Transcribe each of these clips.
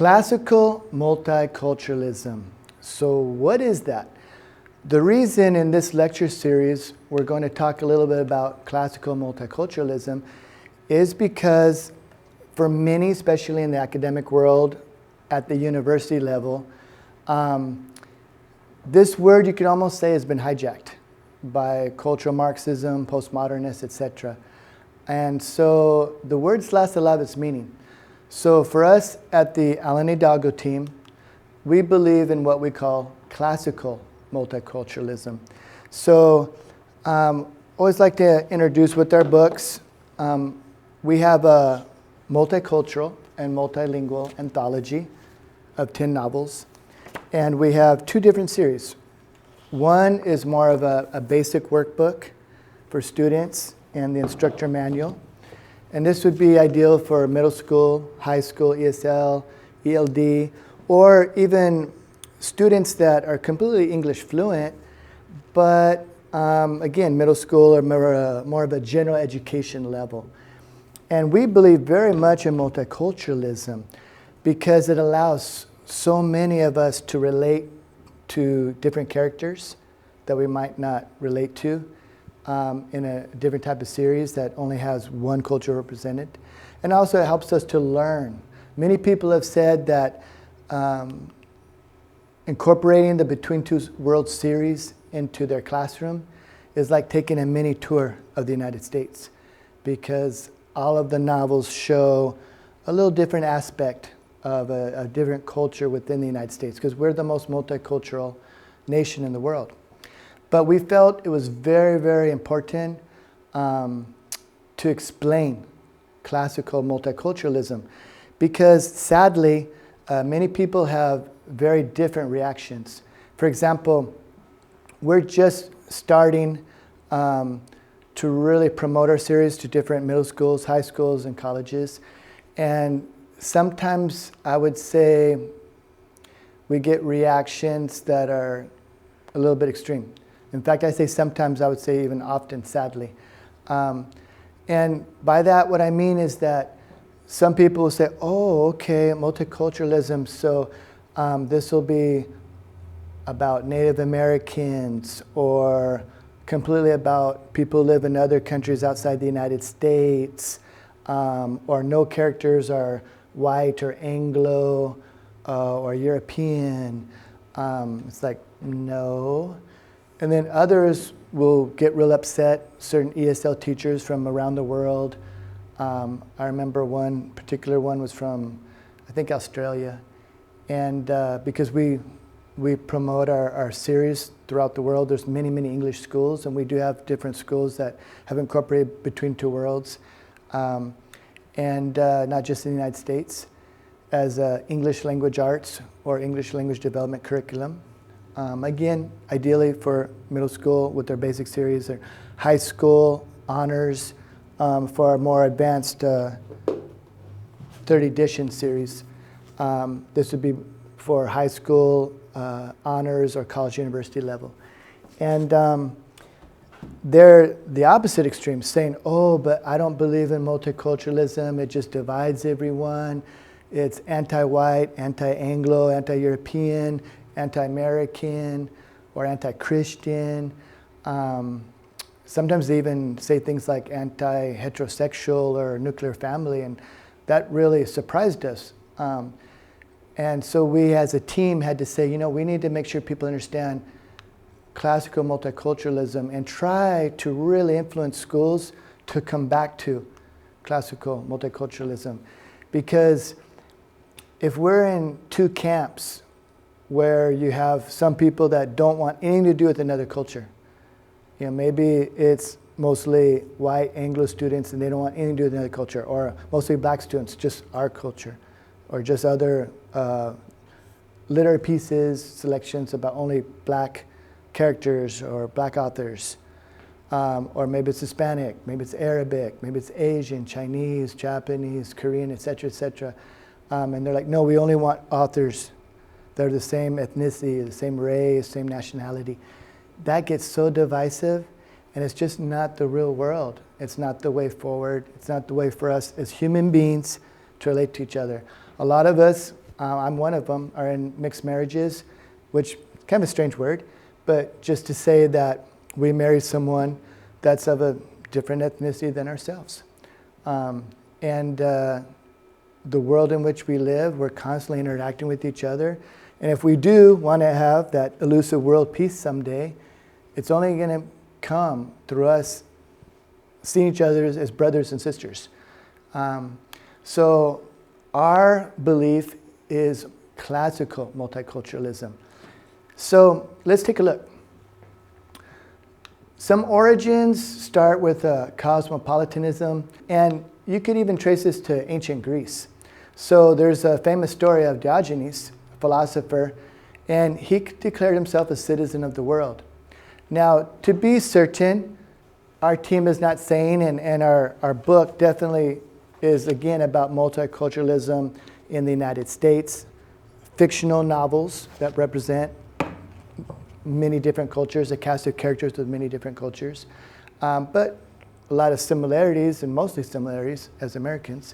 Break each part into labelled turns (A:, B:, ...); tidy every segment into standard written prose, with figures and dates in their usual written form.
A: Classical multiculturalism. So what is that? The reason in this lecture series we're going to talk a little bit about classical multiculturalism is because for many, especially in the academic world at the university level, this word you could almost say has been hijacked by cultural Marxism, postmodernists, etc. And so the word's lost a lot of its meaning. So for us at the Alan Hidalgo team, we believe in what we call classical multiculturalism. So always like to introduce with our books. We have a Multicultural and Multilingual Anthology of 10 novels. And we have two different series. One is more of a basic workbook for students and the instructor manual. And this would be ideal for middle school, high school, ESL, ELD, or even students that are completely English fluent, but again, middle school or more of a general education level. And we believe very much in multiculturalism because it allows so many of us to relate to different characters that we might not relate to in a different type of series that only has one culture represented. And also it helps us to learn. Many people have said that incorporating the Between Two Worlds series into their classroom is like taking a mini tour of the United States, because all of the novels show a little different aspect of a different culture within the United States, because we're the most multicultural nation in the world. But we felt it was very, very important to explain classical multiculturalism, because sadly, many people have very different reactions. For example, we're just starting to really promote our series to different middle schools, high schools, and colleges. And sometimes I would say we get reactions that are a little bit extreme. In fact, I say sometimes, I would say even often, sadly. And by that, what I mean is that some people will say, oh, okay, multiculturalism, so this will be about Native Americans or completely about people who live in other countries outside the United States, or no characters are white or Anglo or European. It's like, no. And then others will get real upset, certain ESL teachers from around the world. I remember one particular one was from, I think, Australia. And because we promote our series throughout the world, there's many, many English schools, and we do have different schools that have incorporated Between Two Worlds, and not just in the United States, as English language arts or English language development curriculum. Again, ideally for middle school with their basic series, or high school honors for our more advanced third edition series. This would be for high school honors or college university level. And they're the opposite extreme, saying, oh, but I don't believe in multiculturalism, it just divides everyone. It's anti-white, anti-Anglo, anti-European, anti-American, or anti-Christian. Sometimes they even say things like anti-heterosexual or nuclear family, and that really surprised us. And so we as a team had to say, we need to make sure people understand classical multiculturalism and try to really influence schools to come back to classical multiculturalism. Because if we're in two camps where you have some people that don't want anything to do with another culture, maybe it's mostly white Anglo students and they don't want anything to do with another culture, or mostly black students, just our culture, or just other literary pieces, selections about only black characters or black authors. Or maybe it's Hispanic, maybe it's Arabic, maybe it's Asian, Chinese, Japanese, Korean, et cetera, and they're like, no, we only want authors that are the same ethnicity, the same race, same nationality. That gets so divisive, and it's just not the real world. It's not the way forward. It's not the way for us as human beings to relate to each other. A lot of us I'm one of them, are in mixed marriages, which kind of a strange word, but just to say that we marry someone that's of a different ethnicity than ourselves. The world in which we live, we're constantly interacting with each other. And if we do want to have that elusive world peace someday, it's only going to come through us seeing each other as brothers and sisters. So our belief is classical multiculturalism. So let's take a look. Some origins start with cosmopolitanism, and you could even trace this to ancient Greece. So there's a famous story of Diogenes, a philosopher, and he declared himself a citizen of the world. Now, to be certain, our team is not saying, and our book definitely is, again, about multiculturalism in the United States, fictional novels that represent many different cultures, a cast of characters with many different cultures, but a lot of similarities, and mostly similarities as Americans.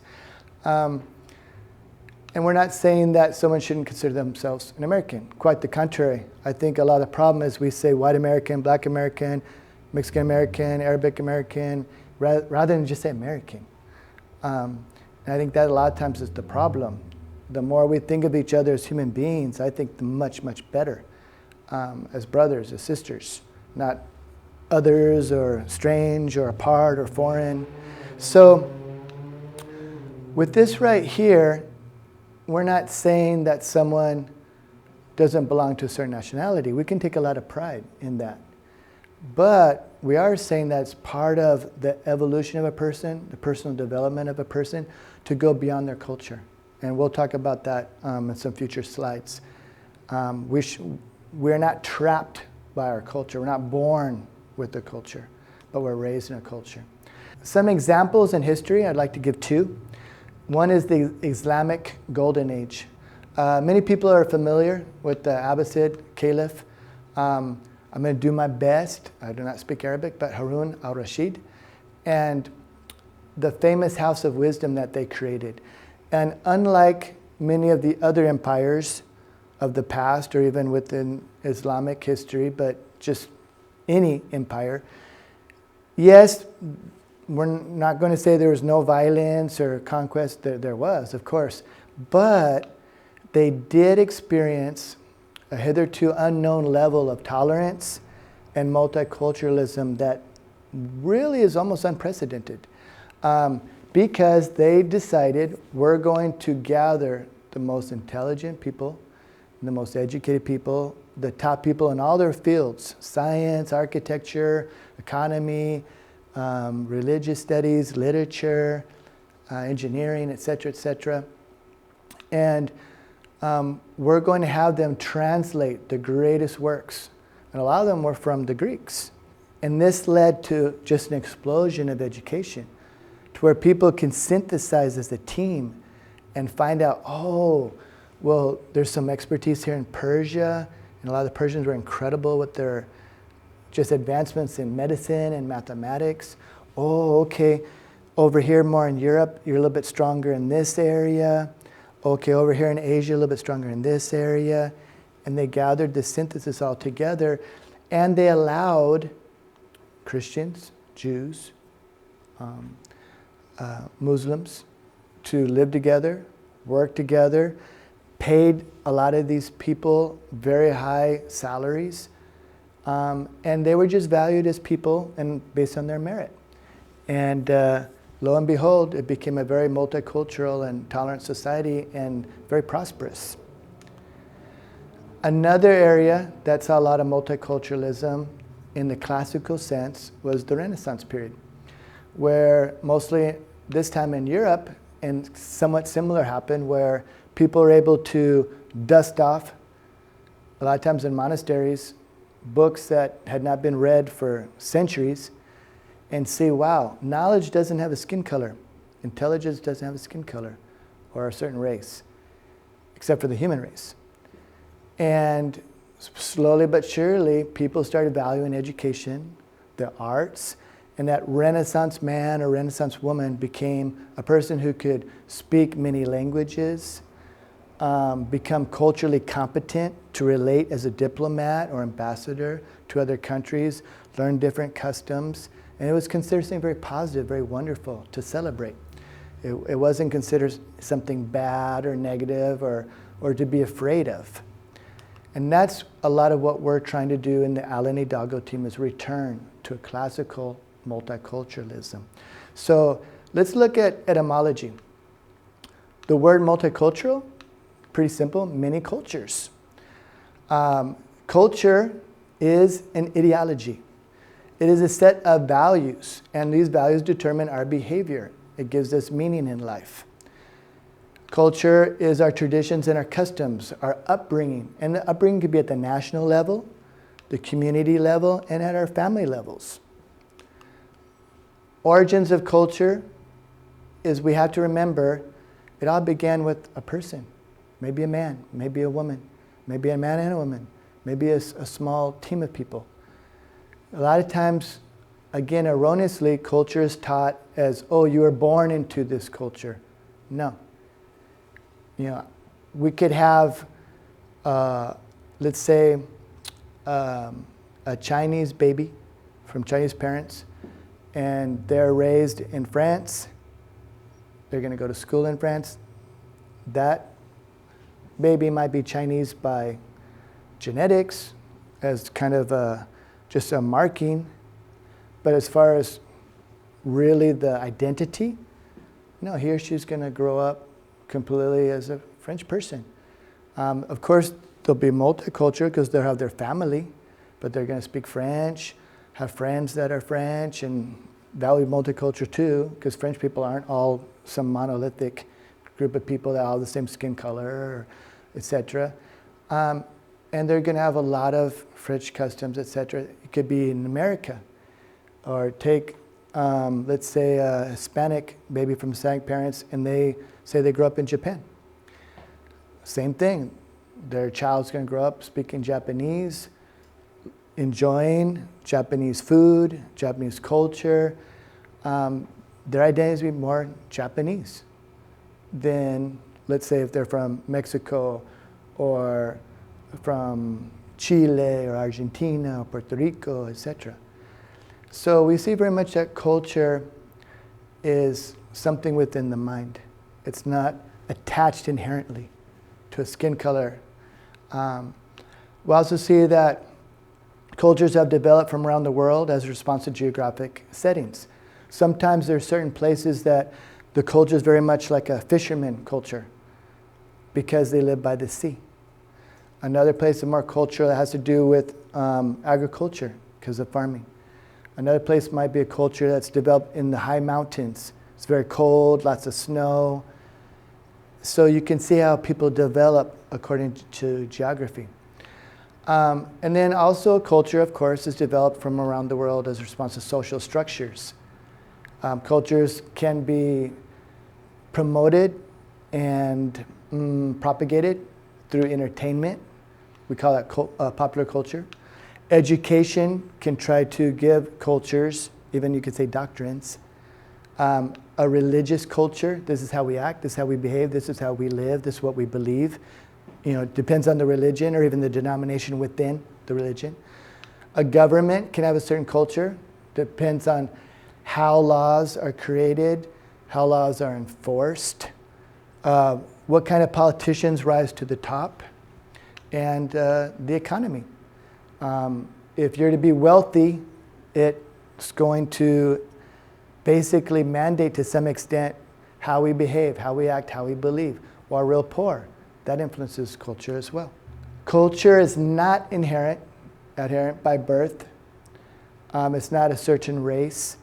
A: And we're not saying that someone shouldn't consider themselves an American. Quite the contrary. I think a lot of the problem is we say white American, black American, Mexican American, Arabic American, rather than just say American. And I think that a lot of times is the problem. The more we think of each other as human beings, I think the much, much better. As brothers, as sisters, not others or strange or apart or foreign. So with this right here, we're not saying that someone doesn't belong to a certain nationality. We can take a lot of pride in that. But we are saying that it's part of the evolution of a person, the personal development of a person, to go beyond their culture. And we'll talk about that in some future slides. We're not trapped by our culture. We're not born with the culture, but we're raised in a culture. Some examples in history, I'd like to give two. One is the Islamic Golden Age. Many people are familiar with the Abbasid Caliph. I'm going to do my best. I do not speak Arabic, but Harun al-Rashid, and the famous House of Wisdom that they created. And unlike many of the other empires of the past, or even within Islamic history, but just any empire, yes, we're not going to say there was no violence or conquest. There was, of course. But they did experience a hitherto unknown level of tolerance and multiculturalism that really is almost unprecedented. Because they decided we're going to gather the most intelligent people, the most educated people, the top people in all their fields, science, architecture, economy, religious studies, literature, engineering, et cetera, and we're going to have them translate the greatest works. And a lot of them were from the Greeks. And this led to just an explosion of education, to where people can synthesize as a team and find out, oh, well, there's some expertise here in Persia, and a lot of the Persians were incredible with their just advancements in medicine and mathematics. Oh, okay, over here more in Europe, you're a little bit stronger in this area. Okay, over here in Asia, a little bit stronger in this area. And they gathered this synthesis all together, and they allowed Christians, Jews, Muslims to live together, work together, paid a lot of these people very high salaries, and they were just valued as people and based on their merit. And lo and behold, it became a very multicultural and tolerant society and very prosperous. Another area that saw a lot of multiculturalism in the classical sense was the Renaissance period, where mostly this time in Europe, and somewhat similar happened, where people were able to dust off, a lot of times in monasteries, books that had not been read for centuries, and see, wow, knowledge doesn't have a skin color. Intelligence doesn't have a skin color or a certain race, except for the human race. And slowly but surely, people started valuing education, the arts, and that Renaissance man or Renaissance woman became a person who could speak many languages, become culturally competent to relate as a diplomat or ambassador to other countries, learn different customs, and it was considered something very positive, very wonderful to celebrate. It wasn't considered something bad or negative or to be afraid of. And that's a lot of what we're trying to do in the Alan Hidalgo team, is return to a classical multiculturalism. So let's look at etymology. The word multicultural, pretty simple, many cultures. Culture is an ideology. It is a set of values, and these values determine our behavior. It gives us meaning in life. Culture is our traditions and our customs, our upbringing. And the upbringing could be at the national level, the community level, and at our family levels. Origins of culture is, we have to remember, it all began with a person. Maybe a man, maybe a woman, maybe a man and a woman, maybe a small team of people. A lot of times, again, erroneously, culture is taught as, oh, you were born into this culture. No. You know, we could have, let's say, a Chinese baby from Chinese parents, and they're raised in France. They're going to go to school in France. That baby might be Chinese by genetics, as kind of just a marking. But as far as really the identity, no, he or she's going to grow up completely as a French person. Of course, they'll be multicultural because they'll have their family, but they're going to speak French, have friends that are French, and that will be multicultural too, because French people aren't all some monolithic group of people that all have the same skin color, etc. And they're going to have a lot of French customs, etc. It could be in America, or take, let's say, a Hispanic baby from Hispanic parents, and they say they grew up in Japan. Same thing. Their child's going to grow up speaking Japanese, enjoying Japanese food, Japanese culture. Their identity will be more Japanese than, let's say, if they're from Mexico or from Chile or Argentina or Puerto Rico, etc. So we see very much that culture is something within the mind. It's not attached inherently to a skin color. We also see that cultures have developed from around the world as a response to geographic settings. Sometimes there are certain places that the culture is very much like a fisherman culture because they live by the sea. Another place is more culture that has to do with agriculture because of farming. Another place might be a culture that's developed in the high mountains. It's very cold, lots of snow. So you can see how people develop according to geography. And then also culture, of course, is developed from around the world as a response to social structures. Cultures can be promoted and propagated through entertainment. We call that popular culture. Education can try to give cultures, even you could say doctrines, a religious culture. This is how we act, this is how we behave, this is how we live, this is what we believe. You know, it depends on the religion or even the denomination within the religion. A government can have a certain culture. Depends on how laws are created, how laws are enforced, what kind of politicians rise to the top, and the economy. If you're to be wealthy, it's going to basically mandate to some extent how we behave, how we act, how we believe. While real poor, that influences culture as well. Culture is not adherent by birth. It's not a certain race.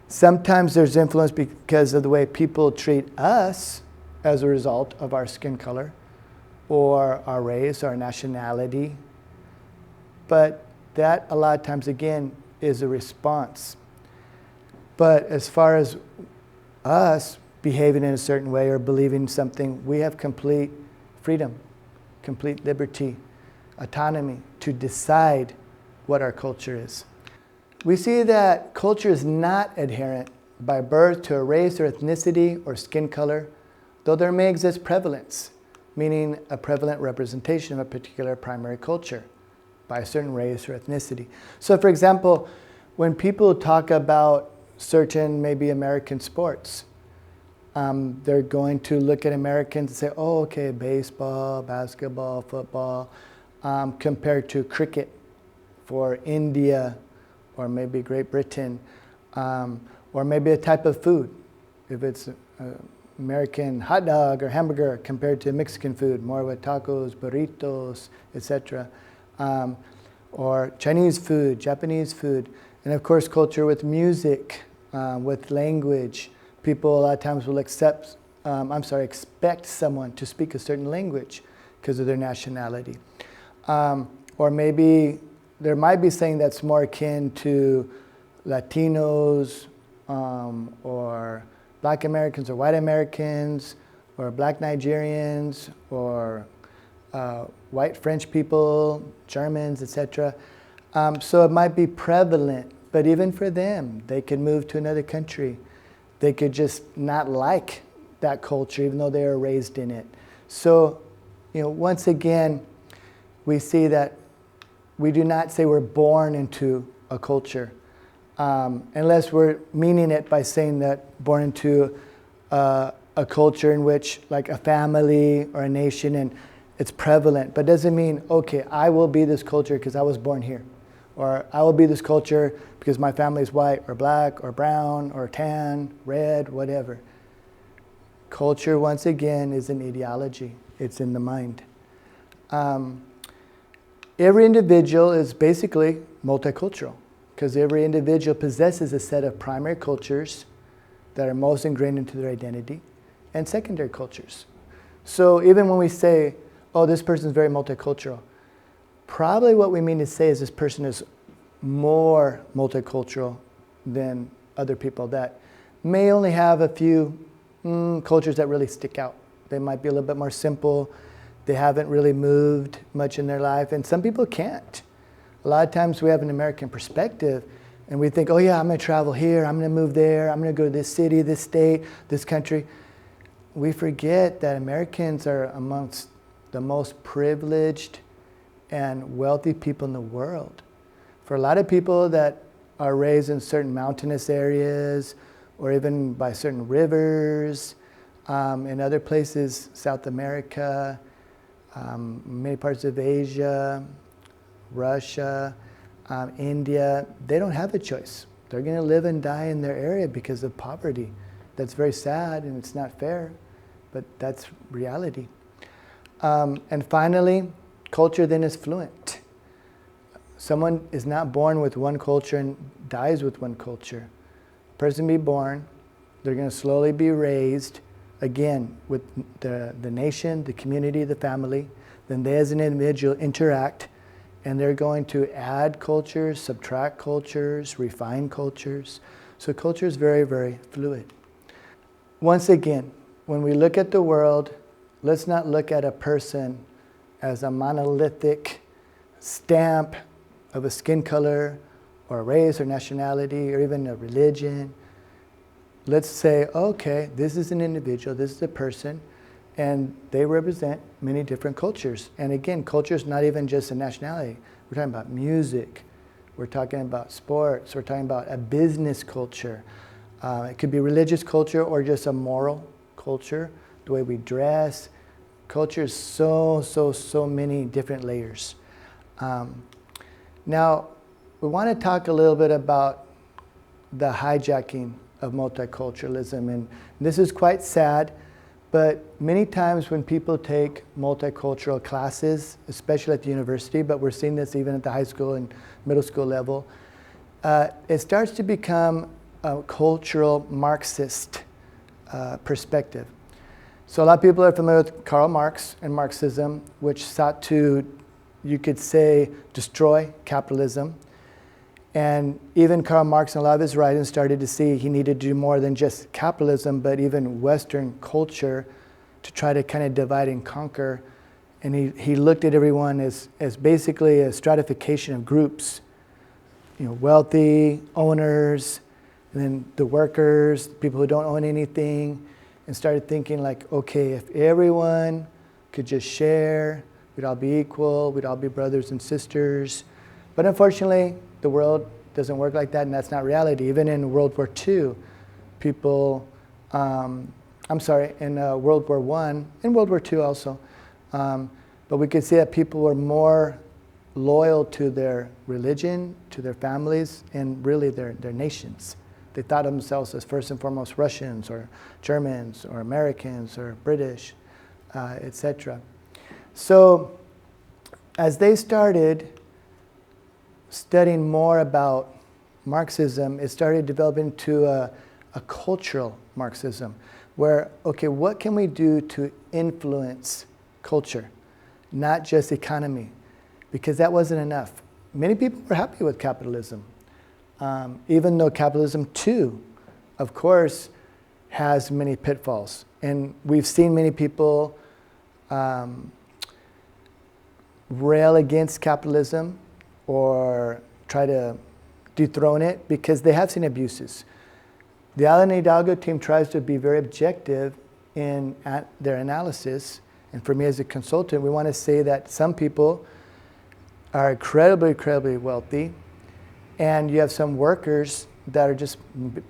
A: Sometimes there's influence because of the way people treat us as a result of our skin color or our race, our nationality. But that, a lot of times, again, is a response. But as far as us behaving in a certain way or believing something, we have complete freedom, complete liberty, autonomy to decide what our culture is. We see that culture is not adherent by birth to a race or ethnicity or skin color, though there may exist prevalence. meaning a prevalent representation of a particular primary culture by a certain race or ethnicity. So for example, when people talk about certain maybe American sports, they're going to look at Americans and say, oh, okay, baseball, basketball, football, compared to cricket for India or maybe Great Britain, or maybe a type of food. If it's American hot dog or hamburger compared to Mexican food, more with tacos, burritos, etc. Or Chinese food, Japanese food, and of course culture with music, with language. People a lot of times will expect someone to speak a certain language because of their nationality. Or maybe there might be something that's more akin to Latinos, or Black Americans or white Americans, or Black Nigerians, or white French people, Germans, etc. So it might be prevalent, but even for them, they could move to another country. They could just not like that culture, even though they were raised in it. So, once again, we see that we do not say we're born into a culture, unless we're meaning it by saying that born into a culture in which, like a family or a nation, and it's prevalent, but doesn't mean, okay, I will be this culture because I was born here, or I will be this culture because my family is white or black or brown or tan, red, whatever. Culture, once again, is an ideology. It's in the mind. Every individual is basically multicultural because every individual possesses a set of primary cultures that are most ingrained into their identity and secondary cultures. So even when we say, oh, this person is very multicultural, probably what we mean to say is this person is more multicultural than other people that may only have a few cultures that really stick out. They might be a little bit more simple. They haven't really moved much in their life, and some people can't. A lot of times we have an American perspective, and we think, oh yeah, I'm going to travel here, I'm going to move there, I'm going to go to this city, this state, this country. We forget that Americans are amongst the most privileged and wealthy people in the world. For a lot of people that are raised in certain mountainous areas, or even by certain rivers, in other places, South America, many parts of Asia, Russia, India, they don't have a choice. They're going to live and die in their area because of poverty. That's very sad and it's not fair, but that's reality. And finally, culture then is fluent. Someone is not born with one culture and dies with one culture. A person be born, they're going to slowly be raised, again, with the nation, the community, the family. Then they as an individual interact, and they're going to add cultures, subtract cultures, refine cultures. So culture is very, very fluid. Once again, when we look at the world, let's not look at a person as a monolithic stamp of a skin color or a race or nationality or even a religion. Let's say, okay, this is an individual, this is a person, and they represent many different cultures. And again, culture is not even just a nationality. We're talking about music, we're talking about sports, we're talking about a business culture. It could be religious culture or just a moral culture, the way we dress. Culture is so many different layers. Now, we want to talk a little bit about the hijacking of multiculturalism, and this is quite sad, but many times when people take multicultural classes, especially at the university, but we're seeing this even at the high school and middle school level, it starts to become a cultural Marxist perspective. So a lot of people are familiar with Karl Marx and Marxism, which sought to, you could say, destroy capitalism. And even Karl Marx in a lot of his writings started to see he needed to do more than just capitalism, but even Western culture to try to kind of divide and conquer. And he looked at everyone as basically a stratification of groups, wealthy owners, and then the workers, people who don't own anything, and started thinking like, okay, if everyone could just share, we'd all be equal, we'd all be brothers and sisters. But unfortunately, the world doesn't work like that, and that's not reality. Even in World War II, people, in World War I, in World War II also, but we could see that people were more loyal to their religion, to their families, and really their nations. They thought of themselves as first and foremost Russians or Germans or Americans or British, etc. So as they started studying more about Marxism, it started developing into a cultural Marxism, where, okay, what can we do to influence culture, not just economy? Because that wasn't enough. Many people were happy with capitalism, even though capitalism too, of course, has many pitfalls. And we've seen many people rail against capitalism or try to dethrone it because they have seen abuses. The Alan Hidalgo team tries to be very objective in their analysis. And for me as a consultant, we want to say that some people are incredibly, incredibly wealthy, and you have some workers that are just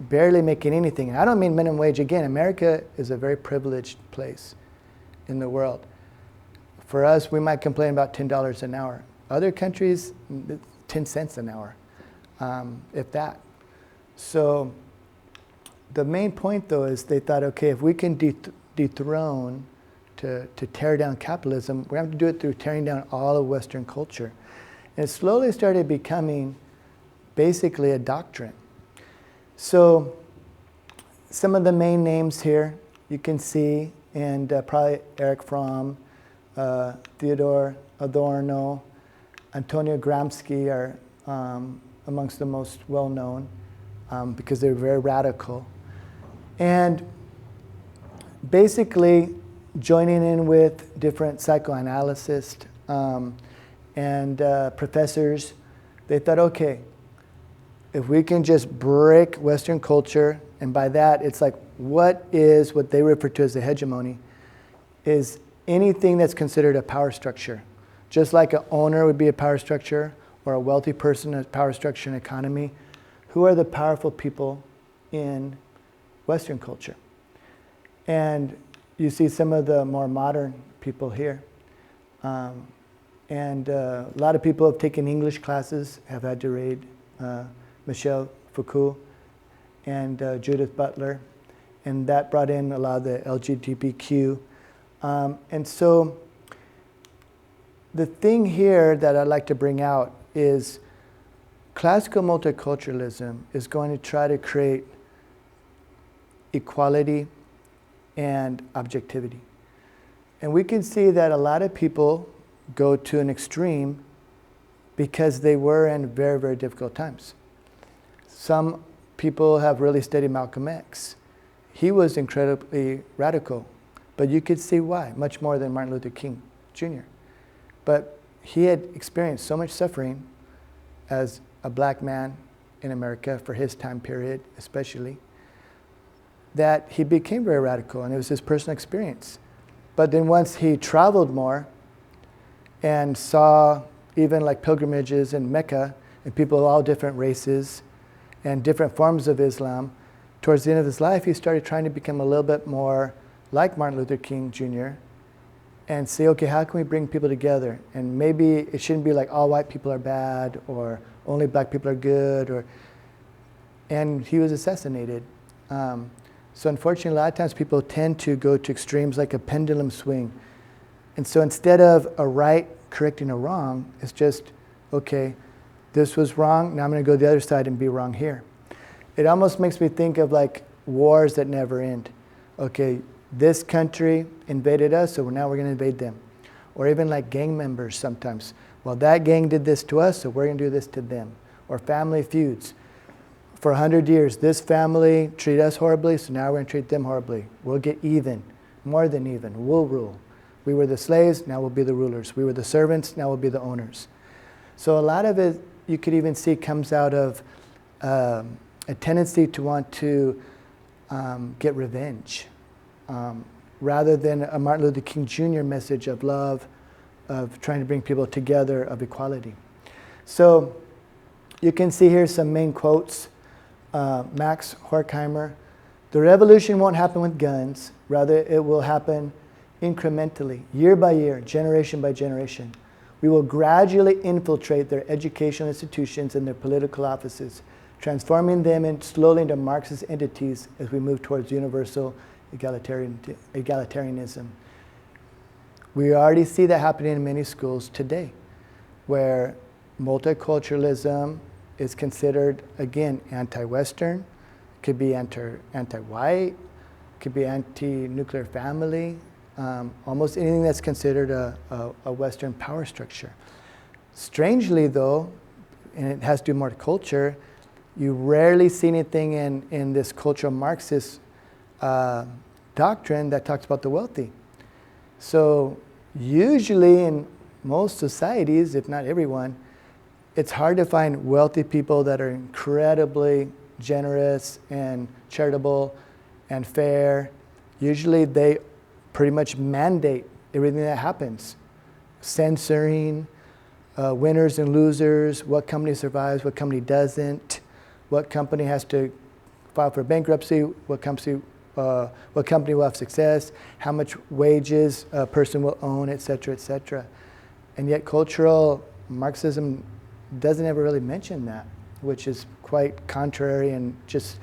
A: barely making anything. And I don't mean minimum wage. Again, America is a very privileged place in the world. For us, we might complain about $10 an hour. Other countries, 10 cents an hour, if that. So the main point, though, is they thought, okay, if we can dethrone, to tear down capitalism, we have to do it through tearing down all of Western culture. And it slowly started becoming basically a doctrine. So some of the main names here you can see, and probably Erich Fromm, Theodor Adorno, Antonio Gramsci are amongst the most well-known because they're very radical. And basically joining in with different psychoanalysts and professors, they thought, okay, if we can just break Western culture, and by that it's like what they refer to as the hegemony, is anything that's considered a power structure. Just like an owner would be a power structure, or a wealthy person a power structure in economy, who are the powerful people in Western culture? And you see some of the more modern people here. And a lot of people have taken English classes, have had to read Michel Foucault and Judith Butler, and that brought in a lot of the LGBTQ. And so the thing here that I'd like to bring out is classical multiculturalism is going to try to create equality and objectivity. And we can see that a lot of people go to an extreme because they were in very, very difficult times. Some people have really studied Malcolm X. He was incredibly radical, but you could see why, much more than Martin Luther King Jr. But he had experienced so much suffering as a black man in America for his time period, especially, that he became very radical, and it was his personal experience. But then once he traveled more and saw even like pilgrimages in Mecca and people of all different races and different forms of Islam, towards the end of his life, he started trying to become a little bit more like Martin Luther King Jr. and say, okay, how can we bring people together? And maybe it shouldn't be like all white people are bad or only black people are good. And he was assassinated. So unfortunately, a lot of times people tend to go to extremes like a pendulum swing. And so instead of a right correcting a wrong, it's just, okay, this was wrong, now I'm going to go to the other side and be wrong here. It almost makes me think of like wars that never end. Okay, this country invaded us, so now we're going to invade them. Or even like gang members sometimes. Well, that gang did this to us, so we're going to do this to them. Or family feuds. For 100 years, this family treated us horribly, so now we're going to treat them horribly. We'll get even, more than even. We'll rule. We were the slaves, now we'll be the rulers. We were the servants, now we'll be the owners. So a lot of it, you could even see, comes out of a tendency to want to get revenge. rather than a Martin Luther King Jr. message of love, of trying to bring people together, of equality. So you can see here some main quotes. Max Horkheimer, "The revolution won't happen with guns, rather it will happen incrementally, year by year, generation by generation. We will gradually infiltrate their educational institutions and their political offices, transforming them slowly into Marxist entities as we move towards universal egalitarianism." We already see that happening in many schools today, where multiculturalism is considered, again, anti-Western, could be anti-white, could be anti-nuclear family, almost anything that's considered a Western power structure. Strangely, though, and it has to do more with culture, you rarely see anything in this cultural Marxist doctrine that talks about the wealthy. So usually in most societies, if not everyone, it's hard to find wealthy people that are incredibly generous and charitable and fair. Usually they pretty much mandate everything that happens, censoring winners and losers, what company survives, what company doesn't, what company has to file for bankruptcy, what company will have success, how much wages a person will own, et cetera, et cetera. And yet cultural Marxism doesn't ever really mention that, which is quite contrary and just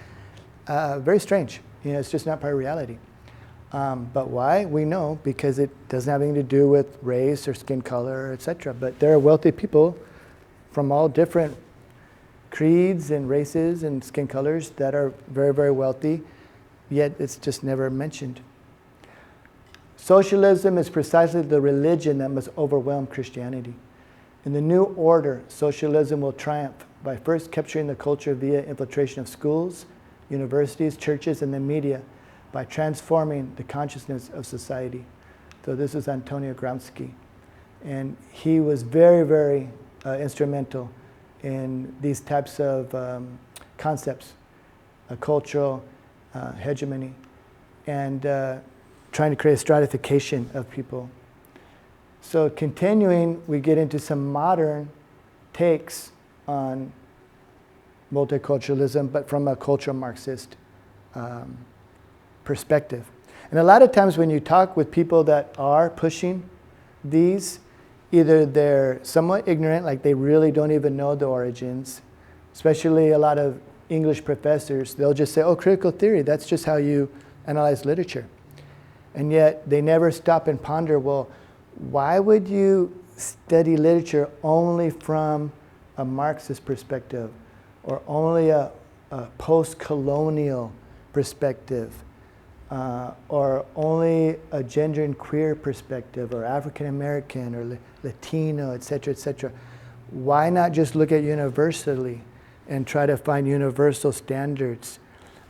A: very strange. It's just not part of reality. But why? We know, because it doesn't have anything to do with race or skin color, et cetera. But there are wealthy people from all different creeds and races and skin colors that are very, very wealthy, yet it's just never mentioned. Socialism is precisely the religion that must overwhelm Christianity. In the new order, socialism will triumph by first capturing the culture via infiltration of schools, universities, churches, and the media, by transforming the consciousness of society. So this is Antonio Gramsci. And he was very, very instrumental in these types of concepts, a cultural hegemony, and trying to create a stratification of people. So continuing, we get into some modern takes on multiculturalism, but from a cultural Marxist perspective. And a lot of times when you talk with people that are pushing these, either they're somewhat ignorant, like they really don't even know the origins, especially a lot of English professors, they'll just say, oh, critical theory, that's just how you analyze literature. And yet they never stop and ponder, well, why would you study literature only from a Marxist perspective, or only a post-colonial perspective, or only a gender and queer perspective, or African American, or Latino, et cetera, et cetera? Why not just look at universally and try to find universal standards?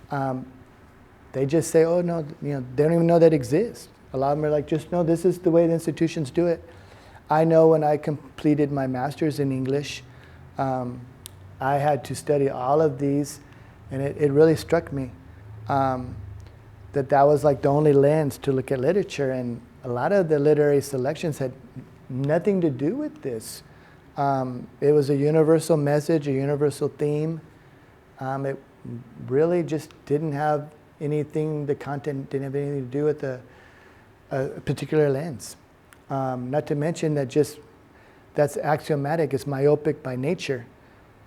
A: They just say, oh no, they don't even know that exists. A lot of them are like, just no, this is the way the institutions do it. I know when I completed my master's in English, I had to study all of these, and it really struck me that was like the only lens to look at literature, and a lot of the literary selections had nothing to do with this. It was a universal message, a universal theme. It really just didn't have anything, the content didn't have anything to do with a particular lens. Not to mention that that's axiomatic, it's myopic by nature.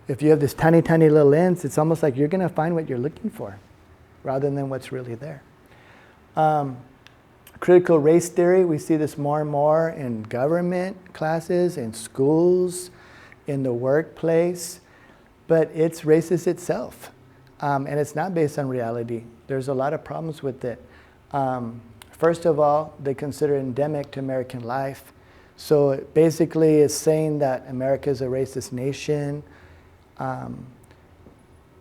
A: If you have this tiny, tiny little lens, it's almost like you're gonna find what you're looking for rather than what's really there. Critical race theory, we see this more and more in government classes, in schools, in the workplace, but it's racist itself. And it's not based on reality. There's a lot of problems with it. First of all, they consider it endemic to American life. So it basically is saying that America is a racist nation.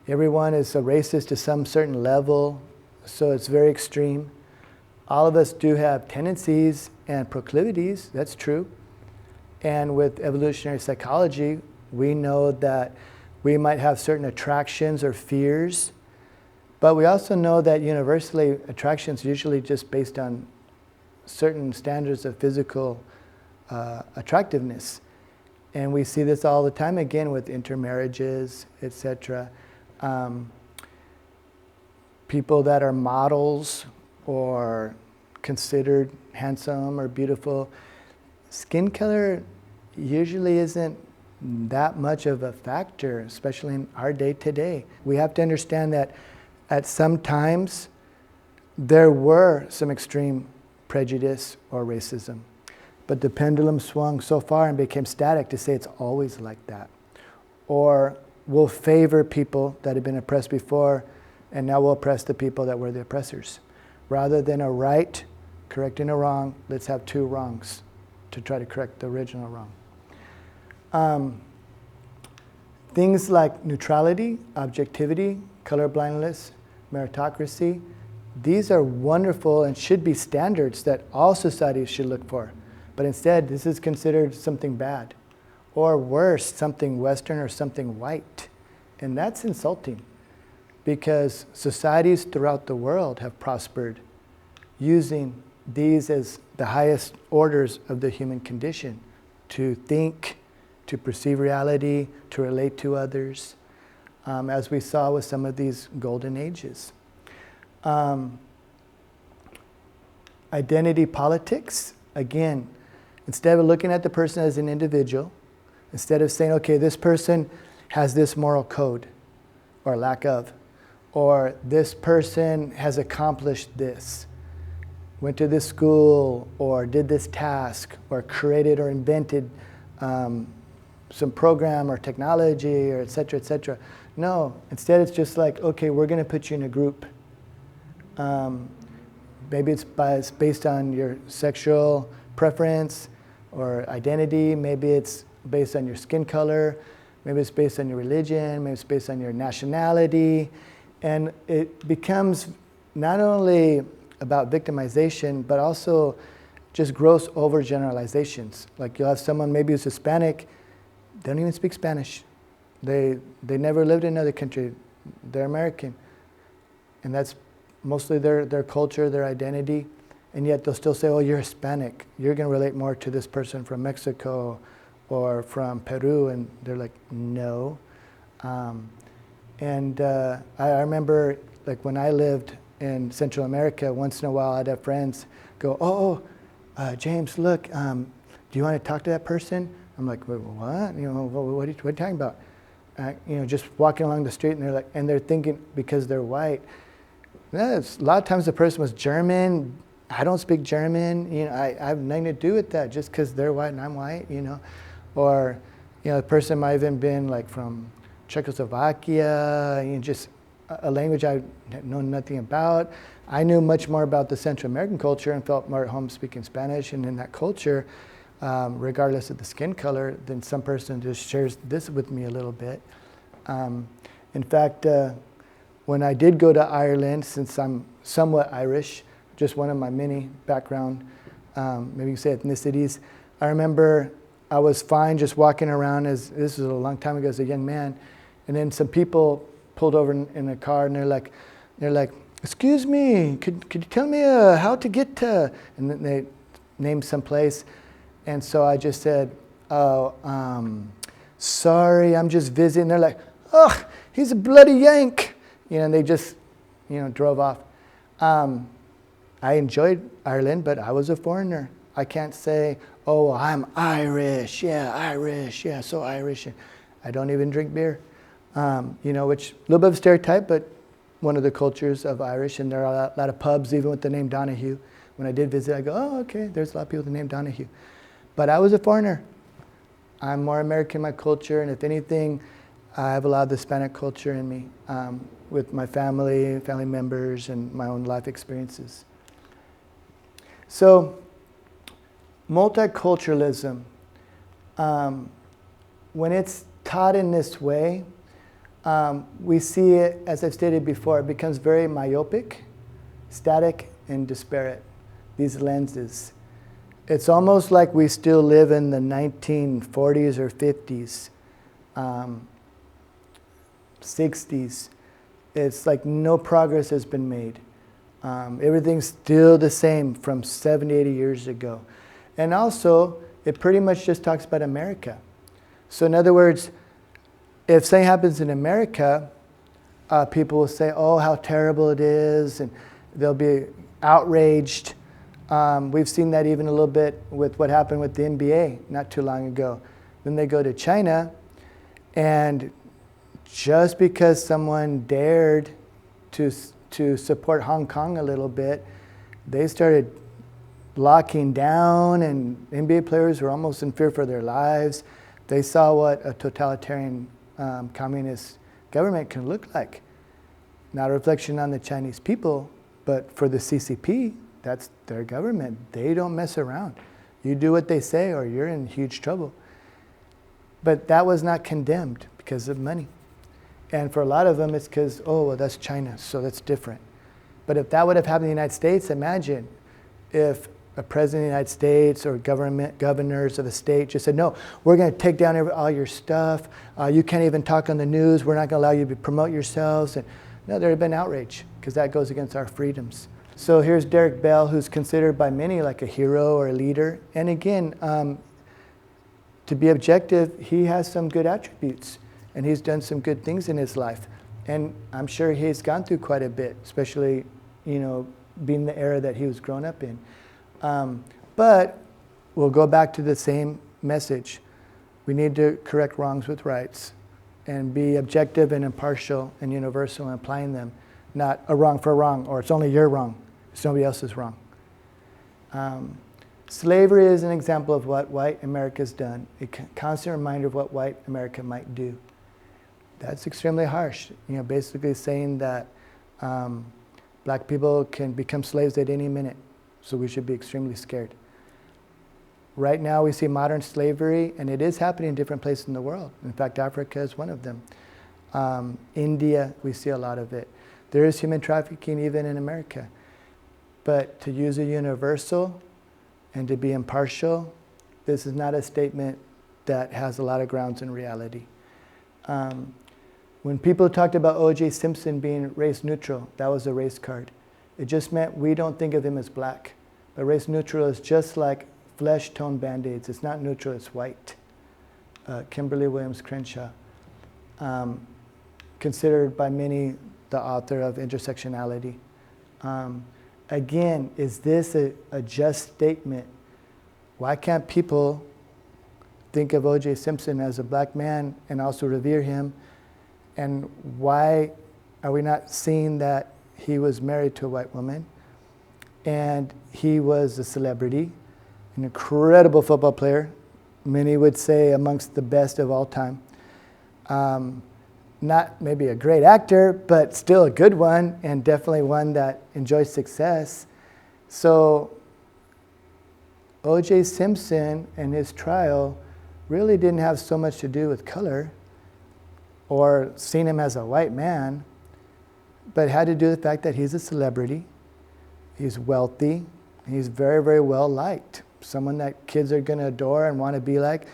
A: Everyone is a racist to some certain level, so it's very extreme. All of us do have tendencies and proclivities, that's true. And with evolutionary psychology, we know that we might have certain attractions or fears, but we also know that universally attractions usually just based on certain standards of physical attractiveness. And we see this all the time again with intermarriages, etc. People that are models or considered handsome or beautiful, skin color usually isn't that much of a factor, especially in our day to day. We have to understand that at some times there were some extreme prejudice or racism, but the pendulum swung so far and became static to say it's always like that. Or we'll favor people that have been oppressed before, and now we'll oppress the people that were the oppressors. Rather than a right correcting a wrong, let's have two wrongs to try to correct the original wrong. Things like neutrality, objectivity, colorblindness, meritocracy, these are wonderful and should be standards that all societies should look for. But instead, this is considered something bad. Or worse, something Western or something white. And that's insulting, because societies throughout the world have prospered using these as the highest orders of the human condition, to think, to perceive reality, to relate to others, as we saw with some of these golden ages. Identity politics, again, instead of looking at the person as an individual, instead of saying, okay, this person has this moral code, or lack of, or this person has accomplished this, went to this school, or did this task, or created or invented some program or technology, or et cetera, et cetera. No, instead it's just like, okay, we're going to put you in a group. Maybe it's based on your sexual preference or identity. Maybe it's based on your skin color. Maybe it's based on your religion. Maybe it's based on your nationality. And it becomes not only about victimization, but also just gross overgeneralizations. Like you'll have someone maybe who's Hispanic, they don't even speak Spanish. They never lived in another country. They're American. And that's mostly their culture, their identity. And yet they'll still say, oh, you're Hispanic. You're going to relate more to this person from Mexico or from Peru. And they're like, no. I remember, like, when I lived in Central America, once in a while I'd have friends go, James, look, do you want to talk to that person? I'm like, wait, what? You know, what are you talking about? Just walking along the street, and they're thinking because they're white. A lot of times the person was German. I don't speak German. I have nothing to do with that. Just because they're white and I'm white, or the person might have even been like from Czechoslovakia. Just a language I know nothing about. I knew much more about the Central American culture and felt more at home speaking Spanish and in that culture, regardless of the skin color, than some person just shares this with me a little bit. In fact, when I did go to Ireland, since I'm somewhat Irish, just one of my many background, maybe you can say ethnicities, I remember I was fine just walking around, this was a long time ago as a young man, and then some people pulled over in a car and they're like, excuse me, could you tell me how to get to, and then they named some place. And so I just said, sorry, I'm just visiting. They're like, oh, he's a bloody Yank. And they just, drove off. I enjoyed Ireland, but I was a foreigner. I can't say, oh, I'm Irish, yeah, so Irish. I don't even drink beer, which a little bit of a stereotype, but one of the cultures of Irish, and there are a lot of pubs, even with the name Donahue. When I did visit, I go, oh, okay, there's a lot of people with the name Donahue. But I was a foreigner. I'm more American in my culture, and if anything, I have a lot of the Hispanic culture in me, with my family members, and my own life experiences. So, multiculturalism, when it's taught in this way, we see it, as I've stated before, it becomes very myopic, static, and disparate, these lenses. It's almost like we still live in the 1940s or 50s, 60s. It's like no progress has been made. Everything's still the same from 70, 80 years ago. And also, it pretty much just talks about America. So in other words, if something happens in America, people will say, oh, how terrible it is, and they'll be outraged. We've seen that even a little bit with what happened with the NBA not too long ago. Then they go to China, and just because someone dared to support Hong Kong a little bit, they started locking down, and NBA players were almost in fear for their lives. They saw what a totalitarian communist government can look like. Not a reflection on the Chinese people, but for the CCP, that's their government. They don't mess around. You do what they say or you're in huge trouble. But that was not condemned because of money. And for a lot of them, it's because, oh, well, that's China, so that's different. But if that would have happened in the United States, imagine if a president of the United States or governors of a state just said, no, we're going to take down all your stuff. You can't even talk on the news. We're not going to allow you to promote yourselves. And no, there would have been outrage because that goes against our freedoms. So here's Derek Bell, who's considered by many like a hero or a leader. And again, to be objective, he has some good attributes. And he's done some good things in his life. And I'm sure he's gone through quite a bit, especially, being the era that he was grown up in. But we'll go back to the same message. We need to correct wrongs with rights and be objective and impartial and universal in applying them, not a wrong for a wrong, or it's only your wrong, it's nobody else's wrong. Slavery is an example of what white America's done, a constant reminder of what white America might do. That's extremely harsh, basically saying that black people can become slaves at any minute, so we should be extremely scared. Right now we see modern slavery, and it is happening in different places in the world. In fact, Africa is one of them. India, we see a lot of it. There is human trafficking even in America. But to use a universal and to be impartial, this is not a statement that has a lot of grounds in reality. When people talked about O.J. Simpson being race neutral, that was a race card. It just meant we don't think of him as black. But race neutral is just like flesh tone Band-Aids. It's not neutral, it's white. Kimberly Williams Crenshaw, considered by many the author of Intersectionality. Again, is this a just statement? Why can't people think of O.J. Simpson as a black man and also revere him? And why are we not seeing that he was married to a white woman and he was a celebrity, an incredible football player, many would say amongst the best of all time. Not maybe a great actor, but still a good one, and definitely one that enjoys success. So O.J. Simpson and his trial really didn't have so much to do with color or seeing him as a white man, but had to do with the fact that he's a celebrity, he's wealthy, he's very, very well liked, someone that kids are going to adore and want to be like.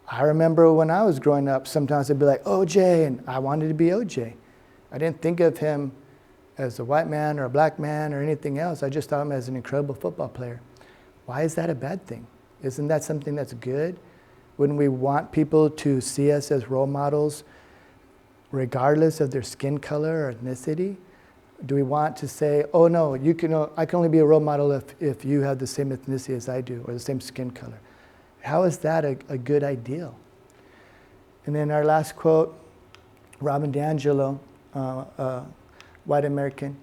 A: I remember when I was growing up, sometimes I'd be like, OJ, and I wanted to be OJ. I didn't think of him as a white man or a black man or anything else. I just thought of him as an incredible football player. Why is that a bad thing? Isn't that something that's good? Wouldn't we want people to see us as role models regardless of their skin color or ethnicity? Do we want to say, oh no, I can only be a role model if you have the same ethnicity as I do or the same skin color? How is that a good ideal? And then our last quote, Robin DiAngelo, white American.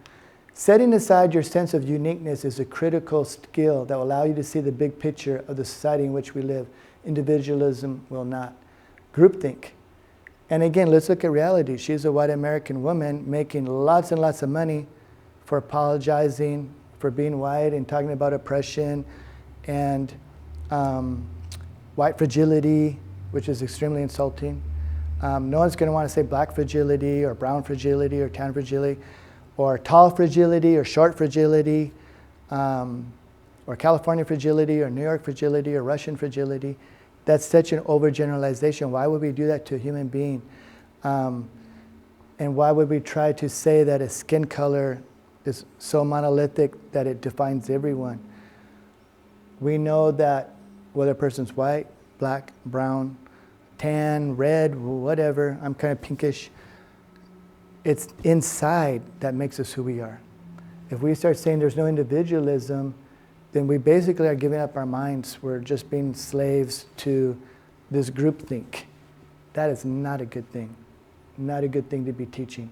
A: Setting aside your sense of uniqueness is a critical skill that will allow you to see the big picture of the society in which we live. Individualism will not. Groupthink. And again, let's look at reality. She's a white American woman making lots and lots of money for apologizing for being white and talking about oppression and white fragility, which is extremely insulting. No one's going to want to say black fragility or brown fragility or tan fragility or tall fragility or short fragility or California fragility or New York fragility or Russian fragility. That's such an overgeneralization. Why would we do that to a human being? And why would we try to say that a skin color is so monolithic that it defines everyone. We know that whether a person's white, black, brown, tan, red, whatever, I'm kind of pinkish, it's inside that makes us who we are. If we start saying there's no individualism, then we basically are giving up our minds. We're just being slaves to this groupthink. That is not a good thing. Not a good thing to be teaching.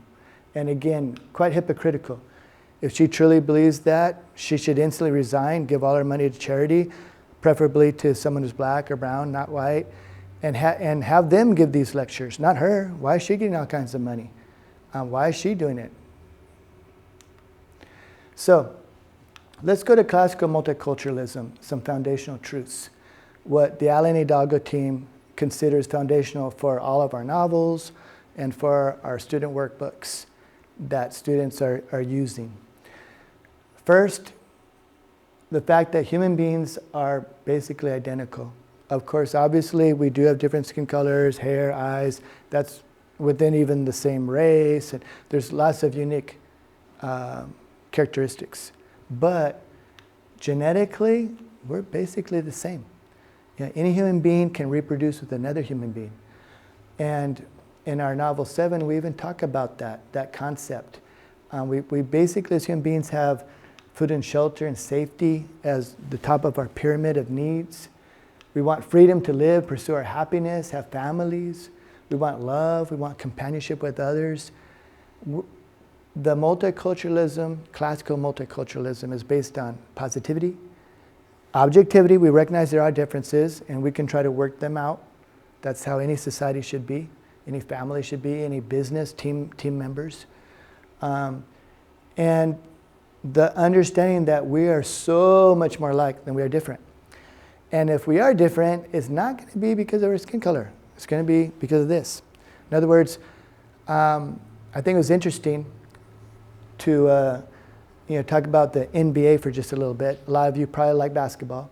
A: And again, quite hypocritical. If she truly believes that, she should instantly resign, give all her money to charity, preferably to someone who's black or brown, not white, and have them give these lectures, not her. Why is she getting all kinds of money? Why is she doing it? So, let's go to classical multiculturalism, some foundational truths. What the Allen Hidalgo team considers foundational for all of our novels and for our student workbooks that students are using. First, the fact that human beings are basically identical. Of course, obviously, we do have different skin colors, hair, eyes. That's within even the same race. And there's lots of unique characteristics. But genetically, we're basically the same. You know, any human being can reproduce with another human being. And in our novel 7, we even talk about that concept. We basically, as human beings, have food and shelter and safety as the top of our pyramid of needs. We want freedom to live, pursue our happiness, have families. We want love. We want companionship with others. The multiculturalism, classical multiculturalism, is based on positivity, objectivity. We recognize there are differences, and we can try to work them out. That's how any society should be, any family should be, any business, team members. And the understanding that we are so much more alike than we are different. And if we are different, it's not going to be because of our skin color. It's going to be because of this. In other words, I think it was interesting to talk about the NBA for just a little bit. A lot of you probably like basketball.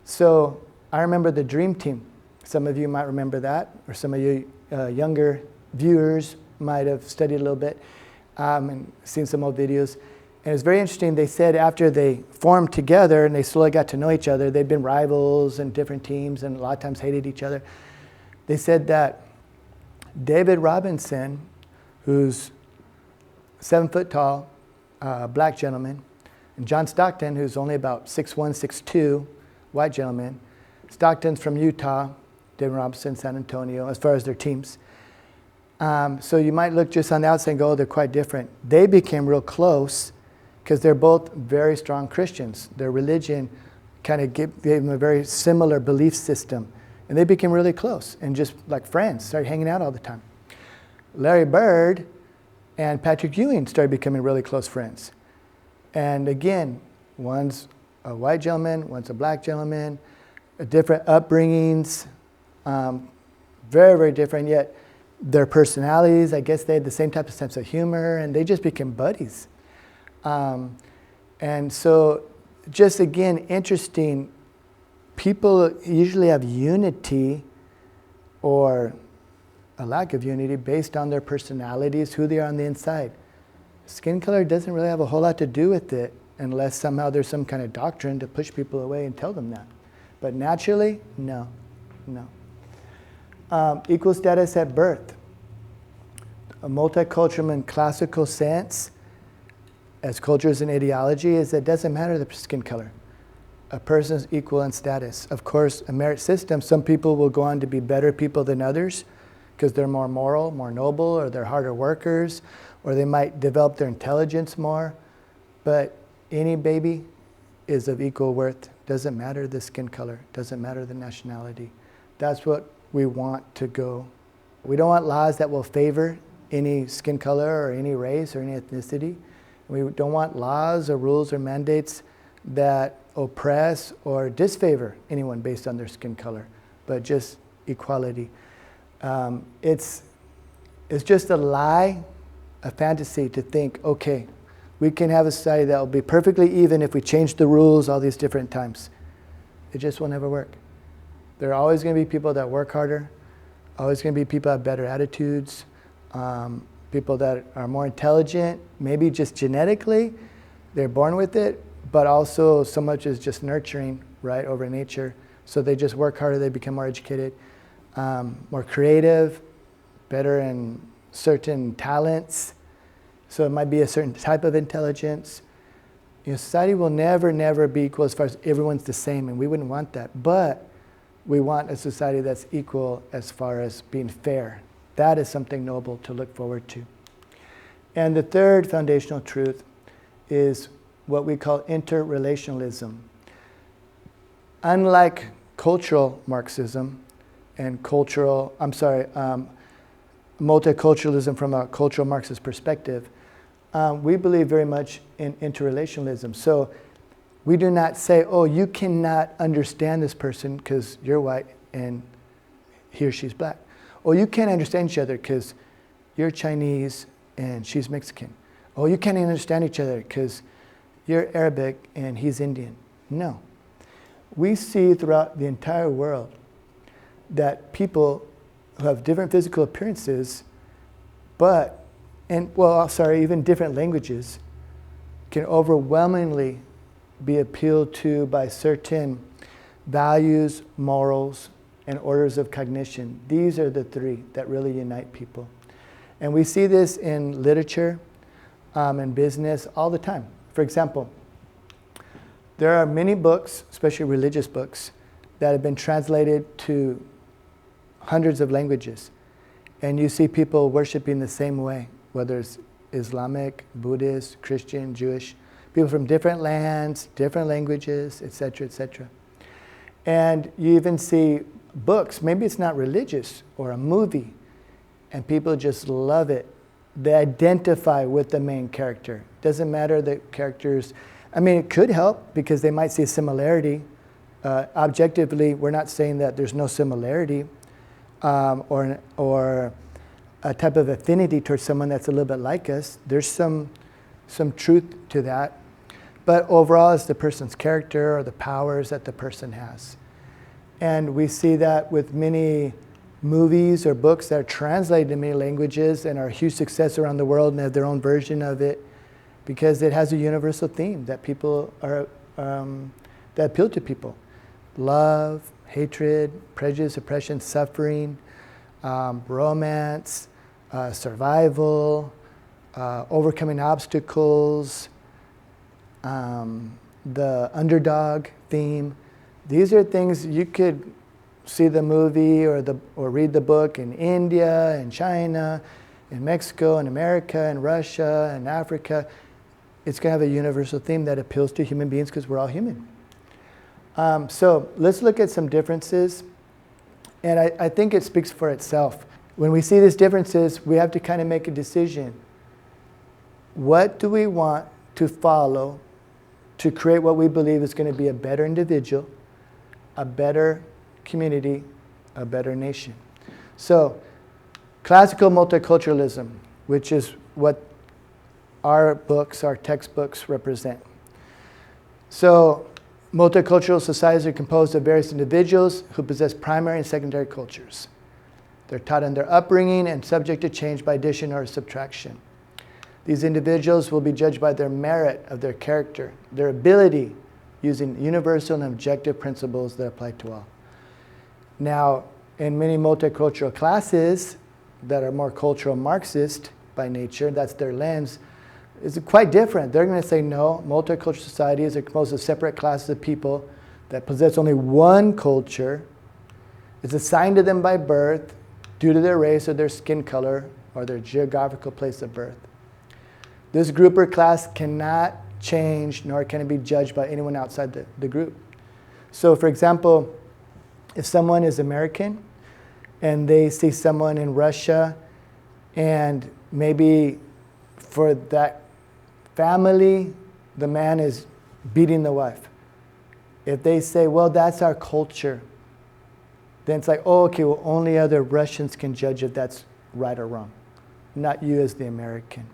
A: So I remember the Dream Team. Some of you might remember that, or some of you younger viewers might have studied a little bit and seen some old videos. And it was very interesting. They said after they formed together and they slowly got to know each other, they'd been rivals in different teams and a lot of times hated each other. They said that David Robinson, who's 7 foot tall, black gentleman, and John Stockton, who's only about 6'1", 6'2", white gentleman. Stockton's from Utah, David Robinson, San Antonio, as far as their teams. So you might look just on the outside and go, oh, they're quite different. They became real close because they're both very strong Christians. Their religion kind of gave them a very similar belief system. And they became really close and just like friends, started hanging out all the time. Larry Bird and Patrick Ewing started becoming really close friends. And again, one's a white gentleman, one's a black gentleman, different upbringings, very, very different, yet their personalities, I guess they had the same type of sense of humor, and they just became buddies. And so just again, interesting, people usually have unity or a lack of unity based on their personalities, who they are on the inside. Skin color doesn't really have a whole lot to do with it unless somehow there's some kind of doctrine to push people away and tell them that. But naturally, no. Equal status at birth. A multicultural in classical sense, as cultures and ideology, is that it doesn't matter the skin color. A person's equal in status. Of course, a merit system, some people will go on to be better people than others because they're more moral, more noble, or they're harder workers, or they might develop their intelligence more. But any baby is of equal worth. Doesn't matter the skin color, doesn't matter the nationality. That's what we want to go. We don't want laws that will favor any skin color or any race or any ethnicity. We don't want laws or rules or mandates that oppress or disfavor anyone based on their skin color, but just equality. It's just a lie, a fantasy to think, okay, we can have a society that will be perfectly even if we change the rules all these different times. It just will never work. There are always going to be people that work harder, always going to be people that have better attitudes, people that are more intelligent, maybe just genetically, They're born with it, but also so much is just nurturing, right, over nature. So they just work harder, they become more educated, more creative, better in certain talents. So it might be a certain type of intelligence. You know, society will never be equal as far as everyone's the same, and we wouldn't want that. But we want a society that's equal as far as being fair. That is something noble to look forward to. And the third foundational truth is what we call interrelationalism. Unlike cultural Marxism and multiculturalism from a cultural Marxist perspective, we believe very much in interrelationalism. So we do not say, oh, you cannot understand this person because you're white and he or she's black. Or you can't understand each other because you're Chinese and she's Mexican. Oh, you can't understand each other because you're Arabic and he's Indian. No. We see throughout the entire world that people who have different physical appearances, even different languages, can overwhelmingly be appealed to by certain values, morals, and orders of cognition. These are the three that really unite people. And we see this in literature and business all the time. For example, there are many books, especially religious books, that have been translated to hundreds of languages. And you see people worshiping the same way, whether it's Islamic, Buddhist, Christian, Jewish, people from different lands, different languages, etc., etc. And you even see books, maybe it's not religious, or a movie, and people just love it. They identify with the main character. Doesn't matter the characters. I mean, it could help because they might see a similarity. Objectively, we're not saying that there's no similarity or a type of affinity towards someone that's a little bit like us. There's some truth to that. But overall, it's the person's character or the powers that the person has. And we see that with many movies or books that are translated to many languages and are a huge success around the world and have their own version of it because it has a universal theme that people are, that appeal to people. Love, hatred, prejudice, oppression, suffering, romance, survival, overcoming obstacles, the underdog theme. These are things you could see the movie or read the book in India and China, in Mexico and America and Russia and Africa. It's going to have a universal theme that appeals to human beings because we're all human. So let's look at some differences. And I think it speaks for itself. When we see these differences, we have to kind of make a decision. What do we want to follow to create what we believe is going to be a better individual, a better community, a better nation? So classical multiculturalism, which is what our books, our textbooks represent. So multicultural societies are composed of various individuals who possess primary and secondary cultures. They're taught in their upbringing and subject to change by addition or subtraction. These individuals will be judged by their merit of their character, their ability, using universal and objective principles that apply to all. Now, in many multicultural classes that are more cultural Marxist by nature, that's their lens, is quite different. They're going to say, no, multicultural societies are composed of separate classes of people that possess only one culture. It's assigned to them by birth due to their race or their skin color or their geographical place of birth. This group or class cannot change, nor can it be judged by anyone outside the group. So for example, if someone is American and they see someone in Russia and maybe for that family, the man is beating the wife. If they say, well, that's our culture, then it's like, oh, okay, well, only other Russians can judge if that's right or wrong, not you as the American.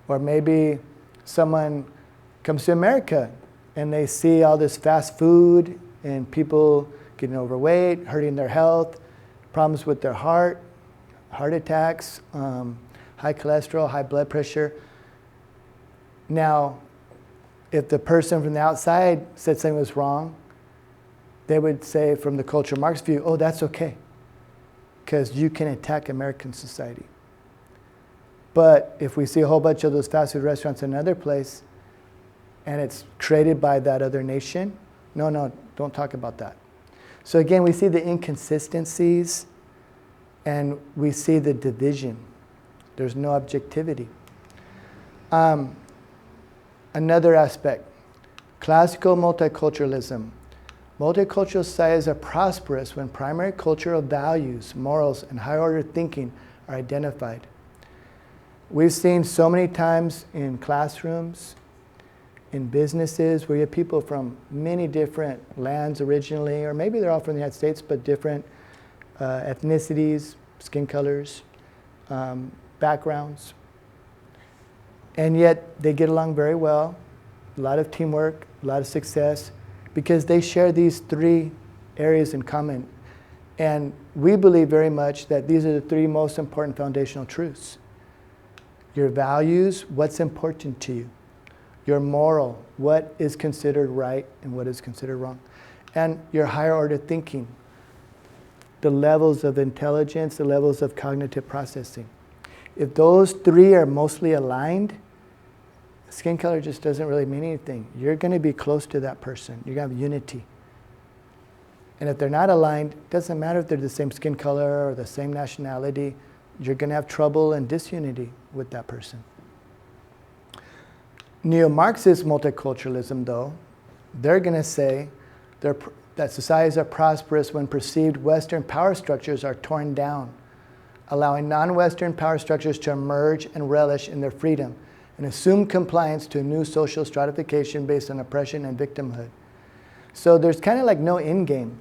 A: Or maybe someone comes to America and they see all this fast food and people getting overweight, hurting their health, problems with their heart attacks, high cholesterol, high blood pressure. Now, if the person from the outside said something was wrong, they would say from the cultural Marx view, oh, that's okay, because you can attack American society. But if we see a whole bunch of those fast food restaurants in another place, and it's created by that other nation, no, don't talk about that. So again, we see the inconsistencies, and we see the division. There's no objectivity. Another aspect, classical multiculturalism. Multicultural societies are prosperous when primary cultural values, morals, and higher order thinking are identified. We've seen so many times in classrooms, in businesses, where you have people from many different lands originally, or maybe they're all from the United States, but different ethnicities, skin colors, backgrounds. And yet they get along very well, a lot of teamwork, a lot of success, because they share these three areas in common. And we believe very much that these are the three most important foundational truths. Your values, what's important to you. Your moral, what is considered right and what is considered wrong. And your higher order thinking, the levels of intelligence, the levels of cognitive processing. If those three are mostly aligned, skin color just doesn't really mean anything. You're going to be close to that person. You're going to have unity. And if they're not aligned, it doesn't matter if they're the same skin color or the same nationality, you're going to have trouble and disunity with that person. Neomarxist multiculturalism, though, they're going to say that societies are prosperous when perceived Western power structures are torn down, allowing non-Western power structures to emerge and relish in their freedom and assume compliance to a new social stratification based on oppression and victimhood. So there's kind of like no end game.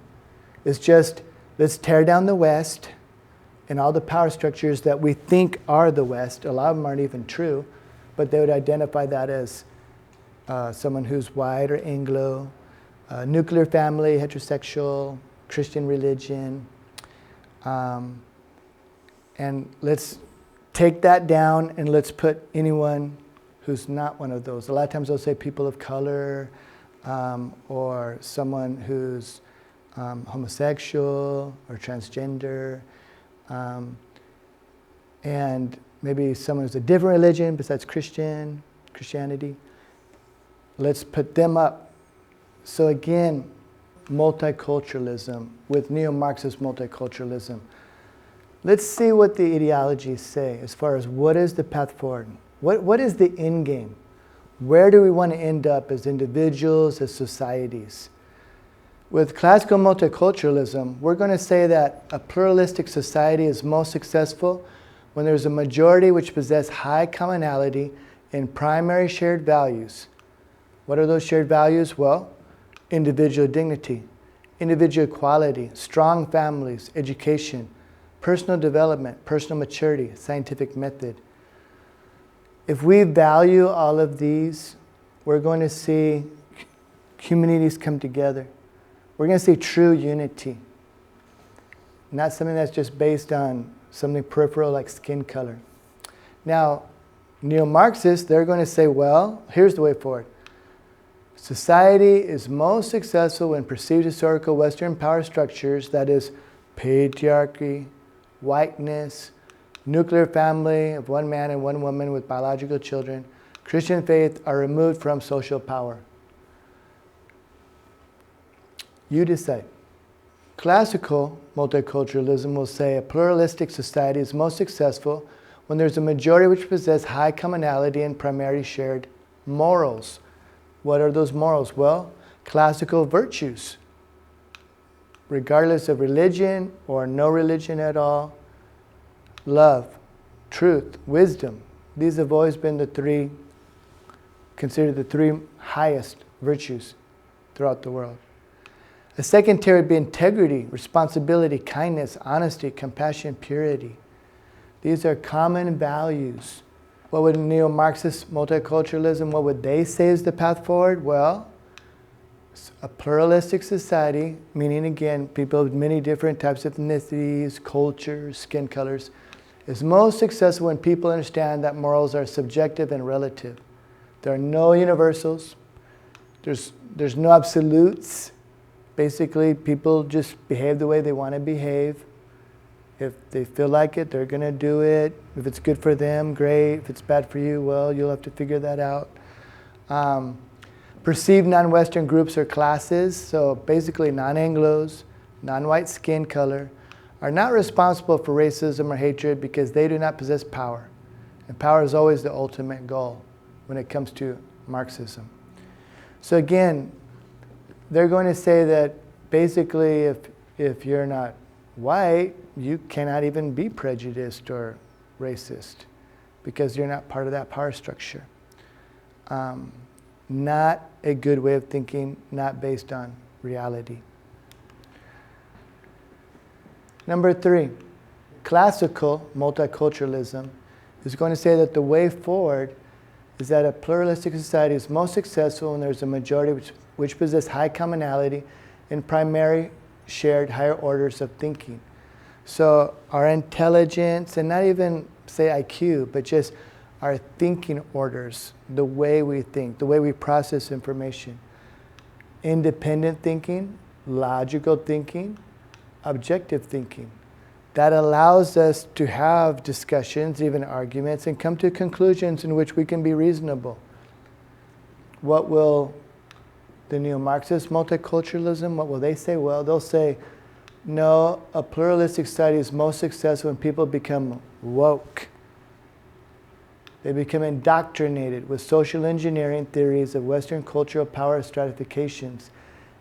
A: It's just, let's tear down the West and all the power structures that we think are the West. A lot of them aren't even true, but they would identify that as someone who's white or Anglo, nuclear family, heterosexual, Christian religion. And let's take that down and let's put anyone who's not one of those. A lot of times they'll say people of color, or someone who's homosexual or transgender, and maybe someone who's a different religion besides Christianity. Let's put them up. So again, multiculturalism with neo-Marxist multiculturalism. Let's see what the ideologies say as far as what is the path forward. What is the end game? Where do we want to end up as individuals, as societies? With classical multiculturalism, we're going to say that a pluralistic society is most successful when there's a majority which possess high commonality in primary shared values. What are those shared values? Well, individual dignity, individual equality, strong families, education, personal development, personal maturity, scientific method. If we value all of these, we're going to see communities come together. We're going to see true unity. Not something that's just based on something peripheral like skin color. Now, neo-Marxists, they're going to say, well, here's the way forward. Society is most successful when perceived historical Western power structures, that is, patriarchy, whiteness, nuclear family of one man and one woman with biological children, Christian faith, are removed from social power. You decide. Classical multiculturalism will say a pluralistic society is most successful when there's a majority which possess high commonality and primarily shared morals. What are those morals? Well, classical virtues. Regardless of religion or no religion at all, love, truth, wisdom. These have always been considered the three highest virtues throughout the world. The second tier would be integrity, responsibility, kindness, honesty, compassion, purity. These are common values. What would neo-Marxist multiculturalism, what would they say is the path forward? Well, a pluralistic society, meaning again, people of many different types of ethnicities, cultures, skin colors, is most successful when people understand that morals are subjective and relative. There are no universals. there's no absolutes. Basically, people just behave the way they want to behave. If they feel like it, they're going to do it. If it's good for them, great. If it's bad for you, well, you'll have to figure that out. Perceived non-Western groups or classes, so basically non-Anglos, non-white skin color, are not responsible for racism or hatred because they do not possess power. And power is always the ultimate goal when it comes to Marxism. So again, they're going to say that basically if you're not white, you cannot even be prejudiced or racist because you're not part of that power structure. Not a good way of thinking, not based on reality. Number 3, classical multiculturalism is going to say that the way forward is that a pluralistic society is most successful when there's a majority which possess high commonality in primary shared higher orders of thinking. So our intelligence, and not even say IQ, but just our thinking orders, the way we think, the way we process information. Independent thinking, logical thinking, objective thinking. That allows us to have discussions, even arguments, and come to conclusions in which we can be reasonable. What will the Neo-Marxist multiculturalism, what will they say? Well, they'll say, no, a pluralistic society is most successful when people become woke. They become indoctrinated with social engineering theories of Western cultural power stratifications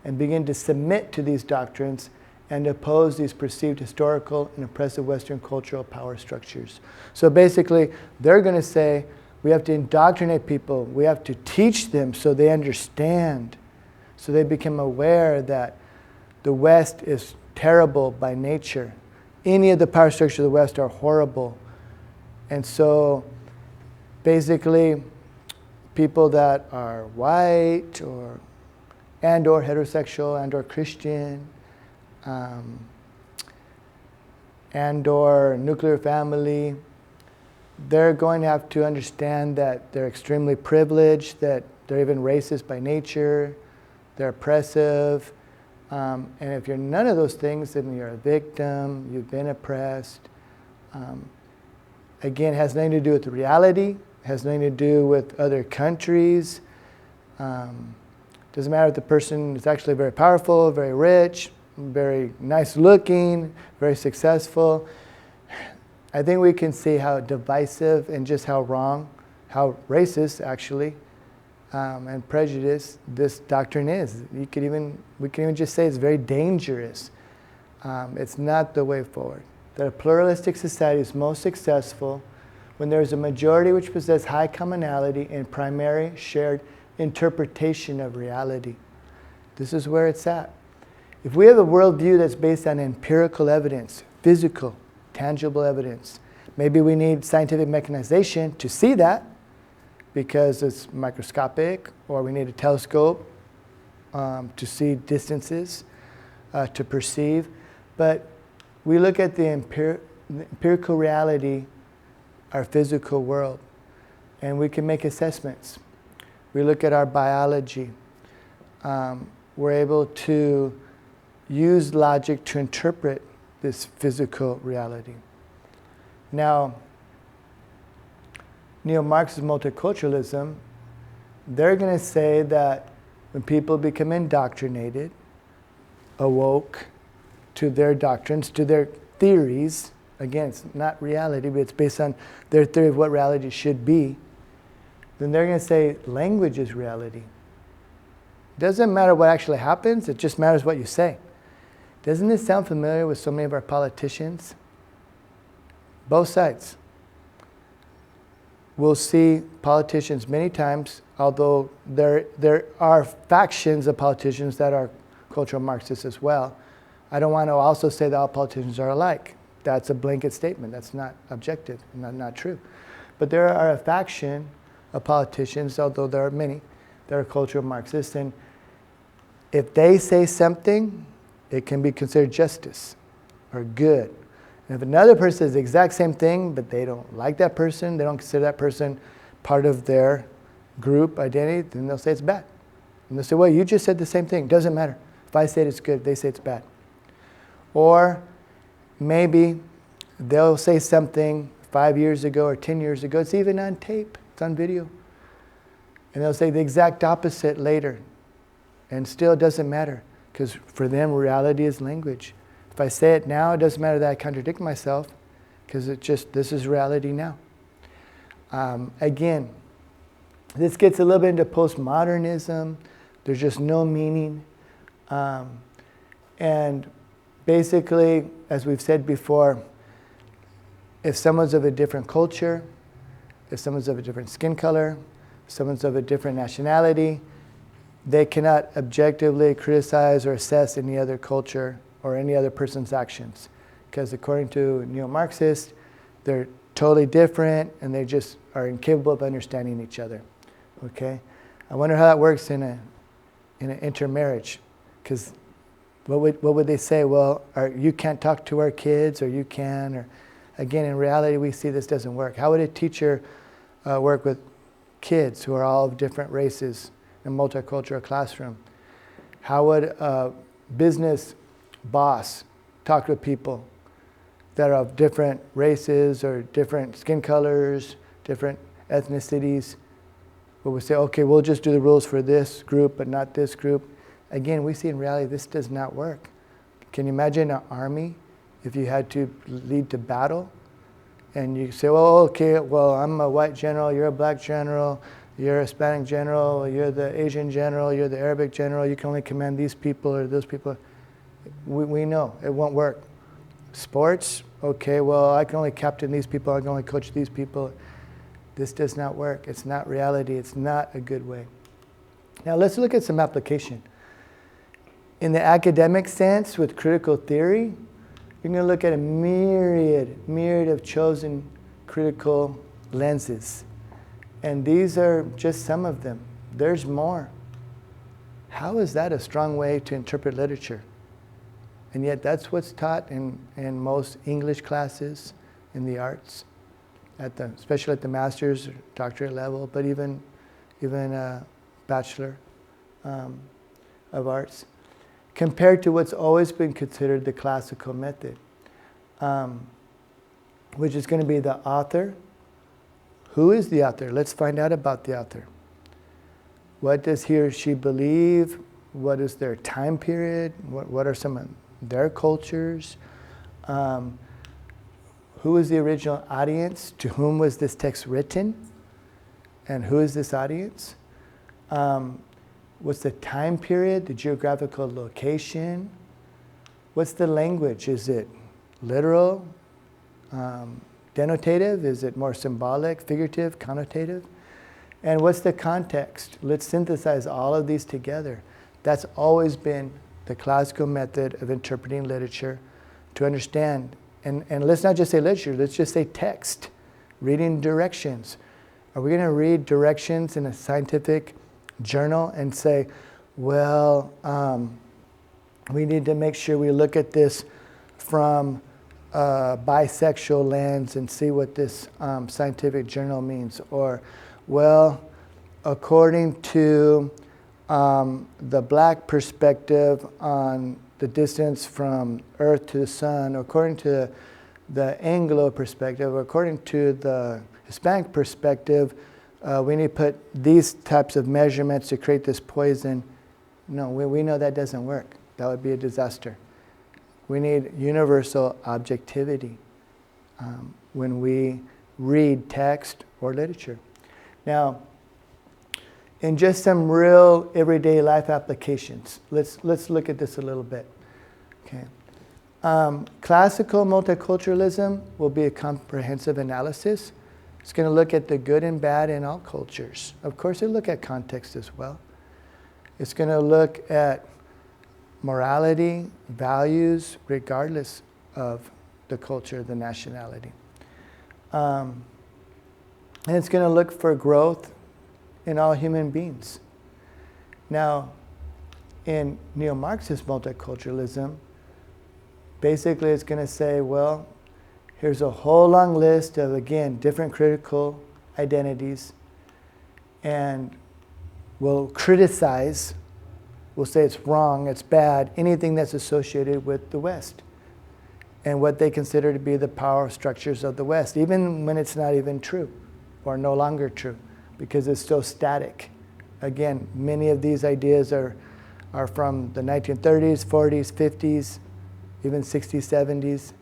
A: and begin to submit to these doctrines and oppose these perceived historical and oppressive Western cultural power structures. So basically, they're going to say, we have to indoctrinate people. We have to teach them so they understand, so they become aware that the West is terrible by nature. Any of the power structures of the West are horrible. And so basically, people that are white or heterosexual and or Christian and or nuclear family, they're going to have to understand that they're extremely privileged, that they're even racist by nature, they're oppressive, and if you're none of those things, then you're a victim, you've been oppressed. Again, it has nothing to do with the reality, it has nothing to do with other countries. Doesn't matter if the person is actually very powerful, very rich, very nice looking, very successful. I think we can see how divisive and just how wrong, how racist actually, and prejudiced this doctrine is. We can even just say it's very dangerous. It's not the way forward. That a pluralistic society is most successful when there is a majority which possess high commonality in primary shared interpretation of reality. This is where it's at. If we have a worldview that's based on empirical evidence, physical, tangible evidence, maybe we need scientific mechanization to see that because it's microscopic, or we need a telescope to see distances, to perceive. But we look at the empirical reality, our physical world, and we can make assessments. We look at our biology. We're able to use logic to interpret this physical reality. Now, Neo-Marxist multiculturalism, they're going to say that when people become indoctrinated, awoke to their doctrines, to their theories, again, it's not reality, but it's based on their theory of what reality should be, then they're going to say language is reality. It doesn't matter what actually happens, it just matters what you say. Doesn't this sound familiar with so many of our politicians? Both sides. We'll see politicians many times, although there are factions of politicians that are cultural Marxists as well. I don't want to also say that all politicians are alike. That's a blanket statement. That's not objective, not true. But there are a faction of politicians, although there are many, that are cultural Marxists. And if they say something, it can be considered justice or good. And if another person says the exact same thing, but they don't like that person, they don't consider that person part of their group identity, then they'll say it's bad. And they'll say, well, you just said the same thing. Doesn't matter. If I say it's good, they say it's bad. Or maybe they'll say something 5 years ago or 10 years ago. It's even on tape. It's on video. And they'll say the exact opposite later. And still it doesn't matter. Because for them, reality is language. If I say it now, it doesn't matter that I contradict myself. Because this is reality now. Again, this gets a little bit into postmodernism. There's just no meaning. And basically, as we've said before, if someone's of a different culture, if someone's of a different skin color, if someone's of a different nationality, they cannot objectively criticize or assess any other culture or any other person's actions. Because according to Neomarxists, they're totally different and they just are incapable of understanding each other. Okay? I wonder how that works in an intermarriage. Because what would they say? Well, you can't talk to our kids, or you can. Or again, in reality, we see this doesn't work. How would a teacher work with kids who are all of different races in a multicultural classroom? How would a business boss talk to people that are of different races or different skin colors, different ethnicities? But we say, okay, we'll just do the rules for this group, but not this group. Again, we see in reality this does not work. Can you imagine an army if you had to lead to battle? And you say, well, okay, well, I'm a white general, you're a black general, you're a Hispanic general, you're the Asian general, you're the Arabic general, you can only command these people or those people. We know it won't work. Sports, okay, well, I can only captain these people, I can only coach these people. This does not work. It's not reality. It's not a good way. Now let's look at some application. In the academic sense, with critical theory, you're going to look at a myriad of chosen critical lenses. And these are just some of them. There's more. How is that a strong way to interpret literature? And yet that's what's taught in most English classes in the arts, especially at the master's or doctorate level, but even a bachelor of arts, compared to what's always been considered the classical method, which is going to be the author. Who is the author? Let's find out about the author. What does he or she believe? What is their time period? What are some of their cultures? Who is the original audience? To whom was this text written? And who is this audience? What's the time period, the geographical location? What's the language? Is it literal, denotative? Is it more symbolic, figurative, connotative? And what's the context? Let's synthesize all of these together. That's always been the classical method of interpreting literature to understand. And let's not just say literature, let's just say text, reading directions. Are we going to read directions in a scientific journal and say, well, we need to make sure we look at this from a bisexual lens and see what this scientific journal means? Or, well, according to the black perspective on the distance from Earth to the sun, or according to the Anglo perspective, or according to the Hispanic perspective, we need to put these types of measurements to create this poison. No, we know that doesn't work. That would be a disaster. We need universal objectivity when we read text or literature. Now, in just some real everyday life applications, let's look at this a little bit. Okay. Classical multiculturalism will be a comprehensive analysis. It's going to look at the good and bad in all cultures. Of course, it'll look at context as well. It's going to look at morality, values, regardless of the culture, the nationality. And it's going to look for growth in all human beings. Now, in neo-Marxist multiculturalism, basically it's going to say, well, here's a whole long list of, again, different critical identities. And will criticize, will say it's wrong, it's bad, anything that's associated with the West and what they consider to be the power structures of the West, even when it's not even true or no longer true, because it's so static. Again, many of these ideas are from the 1930s, 40s, 50s, even 60s, 70s,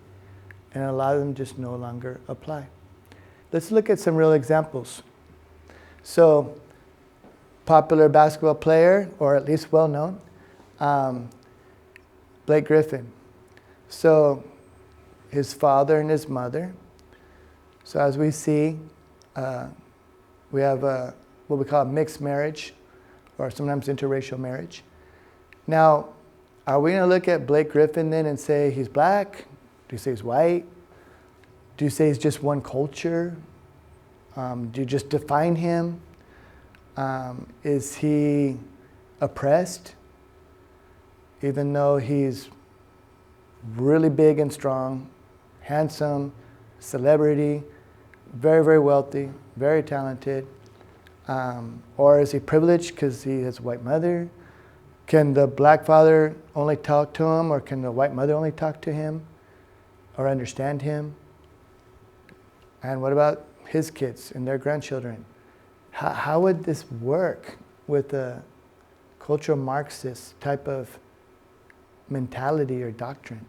A: and a lot of them just no longer apply. Let's look at some real examples. So, popular basketball player, or at least well-known, Blake Griffin. So, his father and his mother. So as we see, we have what we call a mixed marriage, or sometimes interracial marriage. Now, are we going to look at Blake Griffin then and say he's black? Do you say he's white? Do you say he's just one culture? Do you just define him? Is he oppressed? Even though he's really big and strong, handsome, celebrity, very, very wealthy, very talented. Or is he privileged because he has a white mother? Can the black father only talk to him, or can the white mother only talk to him or understand him? And what about his kids and their grandchildren? How would this work with a cultural Marxist type of mentality or doctrine?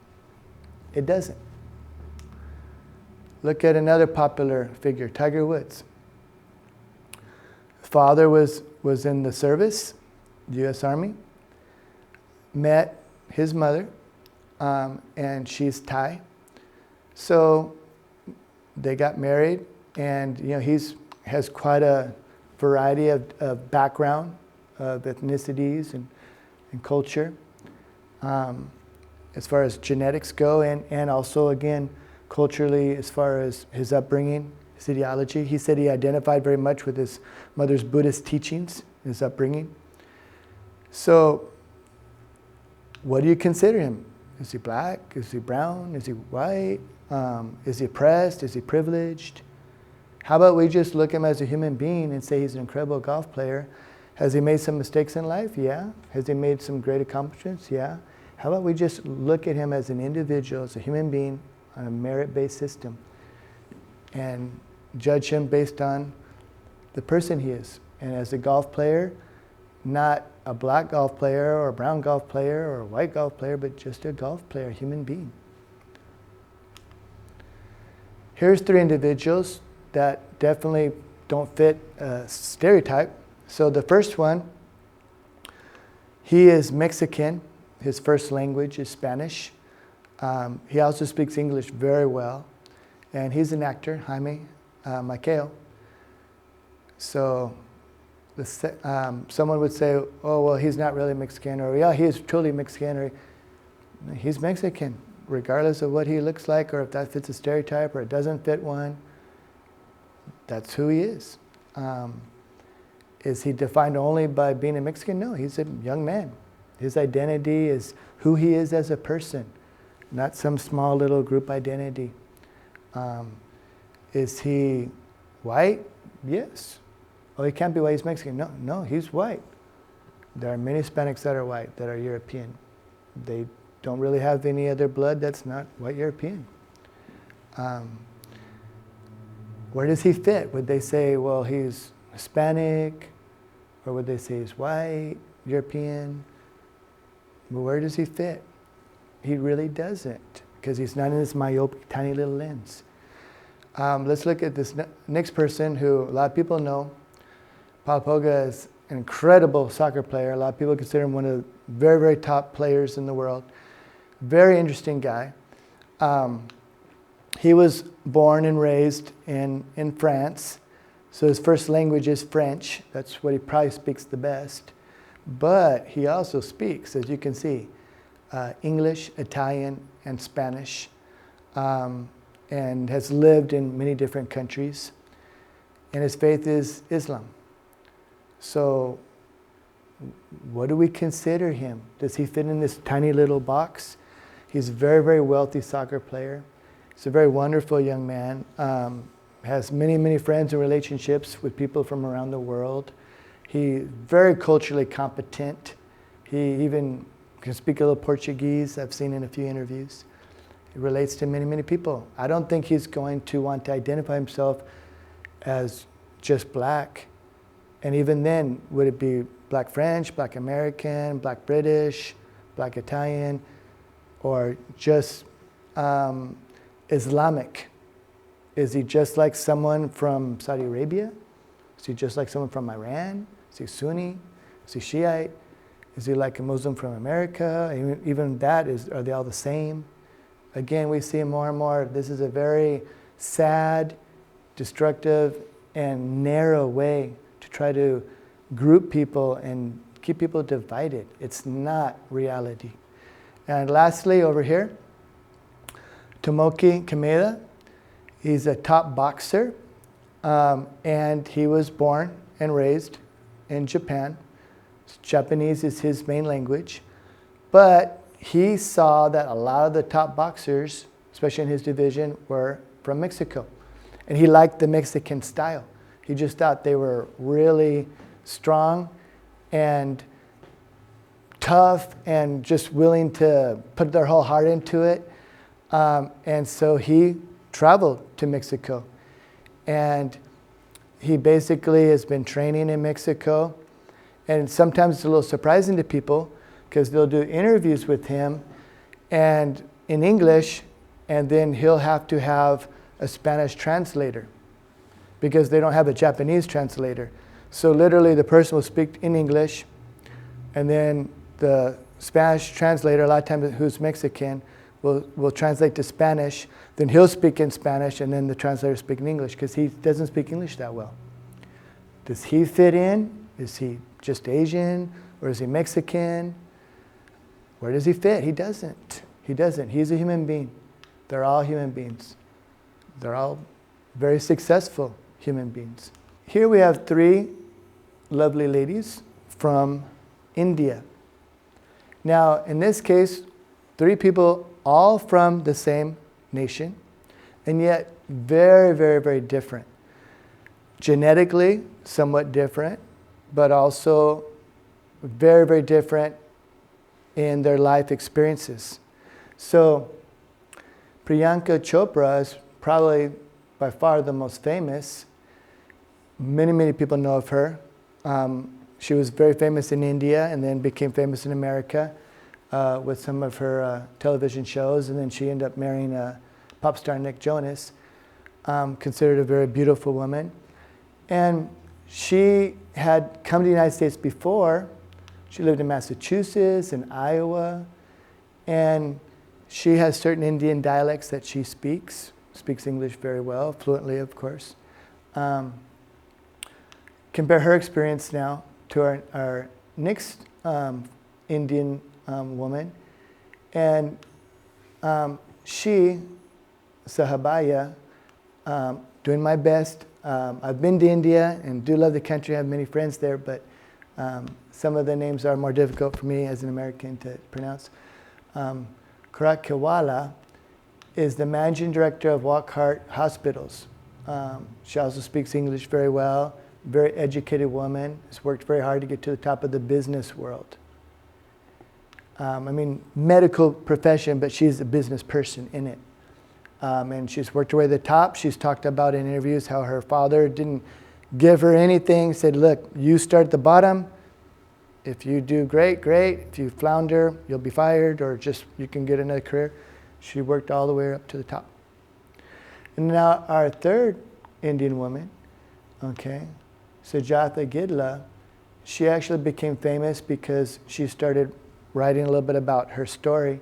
A: It doesn't. Look at another popular figure, Tiger Woods. Father was in the service, the U.S. Army, met his mother, and she's Thai. So they got married, and has quite a variety of background, of ethnicities and culture, as far as genetics go, and also, again, culturally, as far as his upbringing, his ideology. He said he identified very much with his mother's Buddhist teachings, his upbringing. So, what do you consider him? Is he black? Is he brown? Is he white? Is he oppressed? Is he privileged? How about we just look at him as a human being and say he's an incredible golf player? Has he made some mistakes in life? Yeah. Has he made some great accomplishments? Yeah. How about we just look at him as an individual, as a human being, on a merit-based system, and judge him based on the person he is. And as a golf player, not a black golf player or a brown golf player or a white golf player, but just a golf player, a human being. Here's three individuals that definitely don't fit a stereotype. So the first one, he is Mexican. His first language is Spanish. He also speaks English very well. And he's an actor, Jaime Maqueo. So someone would say, oh, well, he's not really Mexican, or yeah, he is truly Mexican, or he's Mexican, regardless of what he looks like, or if that fits a stereotype, or it doesn't fit one. That's who he is. Is he defined only by being a Mexican? No, he's a young man. His identity is who he is as a person, not some small little group identity. Is he white? Yes. Oh, he can't be white, he's Mexican. No, he's white. There are many Hispanics that are white, that are European. They don't really have any other blood that's not white European. Where does he fit? Would they say, well, he's Hispanic? Or would they say he's white, European? But where does he fit? He really doesn't, because he's not in this myopic, tiny little lens. Let's look at this next person who a lot of people know. Paul Pogba is an incredible soccer player. A lot of people consider him one of the very, very top players in the world. Very interesting guy. He was born and raised in France. So his first language is French. That's what he probably speaks the best. But he also speaks, as you can see, English, Italian, and Spanish, and has lived in many different countries. And his faith is Islam. So what do we consider him? Does he fit in this tiny little box? He's a very, very wealthy soccer player. He's a very wonderful young man. Has many, many friends and relationships with people from around the world. He's very culturally competent. He even can speak a little Portuguese, I've seen in a few interviews. He relates to many, many people. I don't think he's going to want to identify himself as just black. And even then, would it be black French, black American, black British, black Italian, or just Islamic? Is he just like someone from Saudi Arabia? Is he just like someone from Iran? Is he Sunni? Is he Shiite? Is he like a Muslim from America? Even that, are they all the same? Again, we see more and more, this is a very sad, destructive, and narrow way to try to group people and keep people divided. It's not reality. And lastly, over here, Tomoki Kameda. He's a top boxer, and he was born and raised in Japan. Japanese is his main language, but he saw that a lot of the top boxers, especially in his division, were from Mexico. And he liked the Mexican style. He just thought they were really strong and tough and just willing to put their whole heart into it. And so he traveled to Mexico. And he basically has been training in Mexico. And sometimes it's a little surprising to people because they'll do interviews with him and in English, and then he'll have to have a Spanish translator because they don't have a Japanese translator. So literally the person will speak in English, and then the Spanish translator, a lot of times who's Mexican, will translate to Spanish. Then he'll speak in Spanish, and then the translator speak in English because he doesn't speak English that well. Does he fit in? Is he just Asian, or is he Mexican? Where does he fit? He doesn't. He doesn't. He's a human being. They're all human beings. They're all very successful human beings. Here we have three lovely ladies from India. Now, in this case, three people all from the same nation, and yet very, very, very different. Genetically, somewhat different, but also very, very different in their life experiences. So Priyanka Chopra is probably by far the most famous. Many, many people know of her. She was very famous in India and then became famous in America with some of her television shows, and then she ended up marrying pop star Nick Jonas, considered a very beautiful woman. And she had come to the United States before. She lived in Massachusetts and Iowa, and she has certain Indian dialects that she speaks English very well, fluently, of course. Compare her experience now to our next Indian woman, and she, Sahabaya, doing my best. I've been to India and do love the country. I have many friends there, but some of the names are more difficult for me as an American to pronounce. Karakewala is the managing director of Wockhardt Hospitals. She also speaks English very well, very educated woman, has worked very hard to get to the top of the business world. Medical profession, but she's a business person in it. And she's worked her way to the top. She's talked about in interviews how her father didn't give her anything, said, look, you start at the bottom. If you do great, great. If you flounder, you'll be fired, or just you can get another career. She worked all the way up to the top. And now our third Indian woman, Sujatha Gidla, she actually became famous because she started writing a little bit about her story.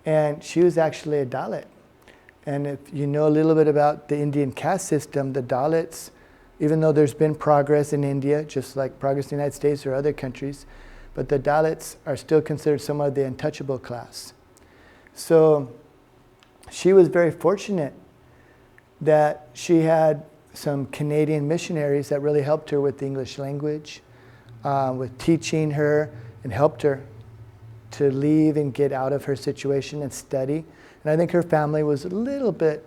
A: And she was actually a Dalit. And if you know a little bit about the Indian caste system, the Dalits, even though there's been progress in India, just like progress in the United States or other countries, but the Dalits are still considered somewhat the untouchable class. So she was very fortunate that she had some Canadian missionaries that really helped her with the English language, with teaching her, and helped her to leave and get out of her situation and study. And I think her family was a little bit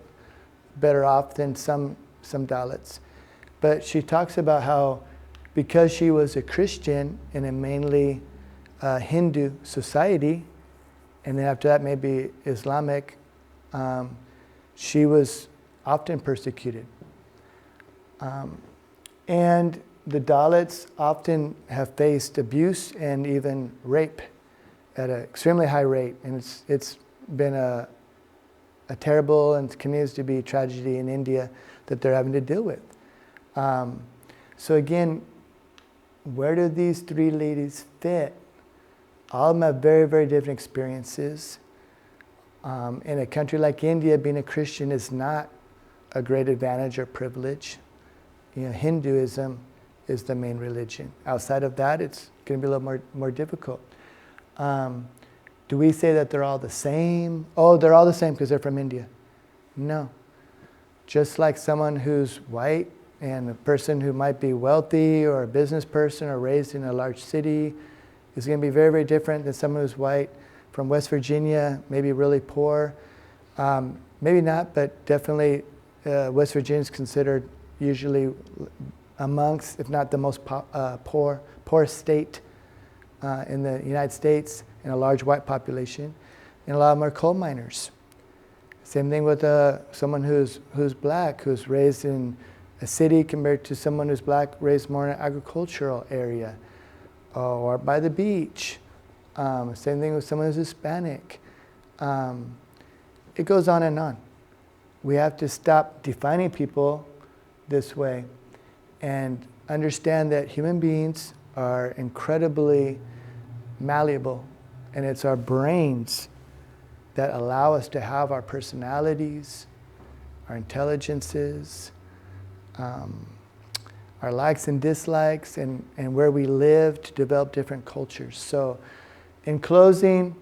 A: better off than some Dalits. But she talks about how because she was a Christian in a mainly Hindu society, and then after that maybe Islamic, she was often persecuted. And the Dalits often have faced abuse and even rape at an extremely high rate, and it's been a terrible and continues to be a tragedy in India that they're having to deal with. So again, where do these three ladies fit? All of them have very, very different experiences. In a country like India, being a Christian is not a great advantage or privilege. You know, Hinduism is the main religion. Outside of that, it's going to be a little more difficult. Do we say that they're all the same? Oh, they're all the same because they're from India. No. Just like someone who's white and a person who might be wealthy or a business person or raised in a large city is going to be very, very different than someone who's white from West Virginia, maybe really poor. Maybe not, but definitely West Virginia is considered usually amongst, if not the most poor state in the United States, in a large white population, and a lot of them are coal miners. Same thing with someone who's black, who's raised in a city compared to someone who's black, raised more in an agricultural area, or by the beach. Same thing with someone who's Hispanic. It goes on and on. We have to stop defining people this way and understand that human beings are incredibly malleable, and it's our brains that allow us to have our personalities, our intelligences, our likes and dislikes, and where we live to develop different cultures. So in closing,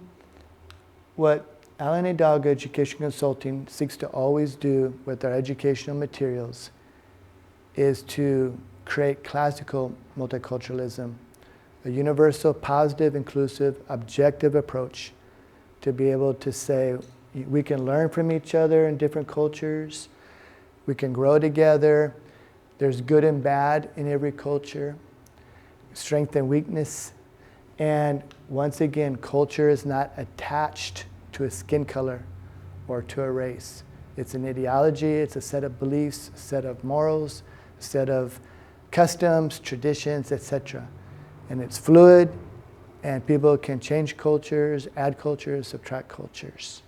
A: what Alan Hidalgo Education Consulting seeks to always do with our educational materials is to create classical multiculturalism, a universal, positive, inclusive, objective approach to be able to say we can learn from each other in different cultures, we can grow together, there's good and bad in every culture, strength and weakness, and once again, culture is not attached to a skin color or to a race. It's an ideology, it's a set of beliefs, a set of morals, a set of customs, traditions, etc. And it's fluid, and people can change cultures, add cultures, subtract cultures.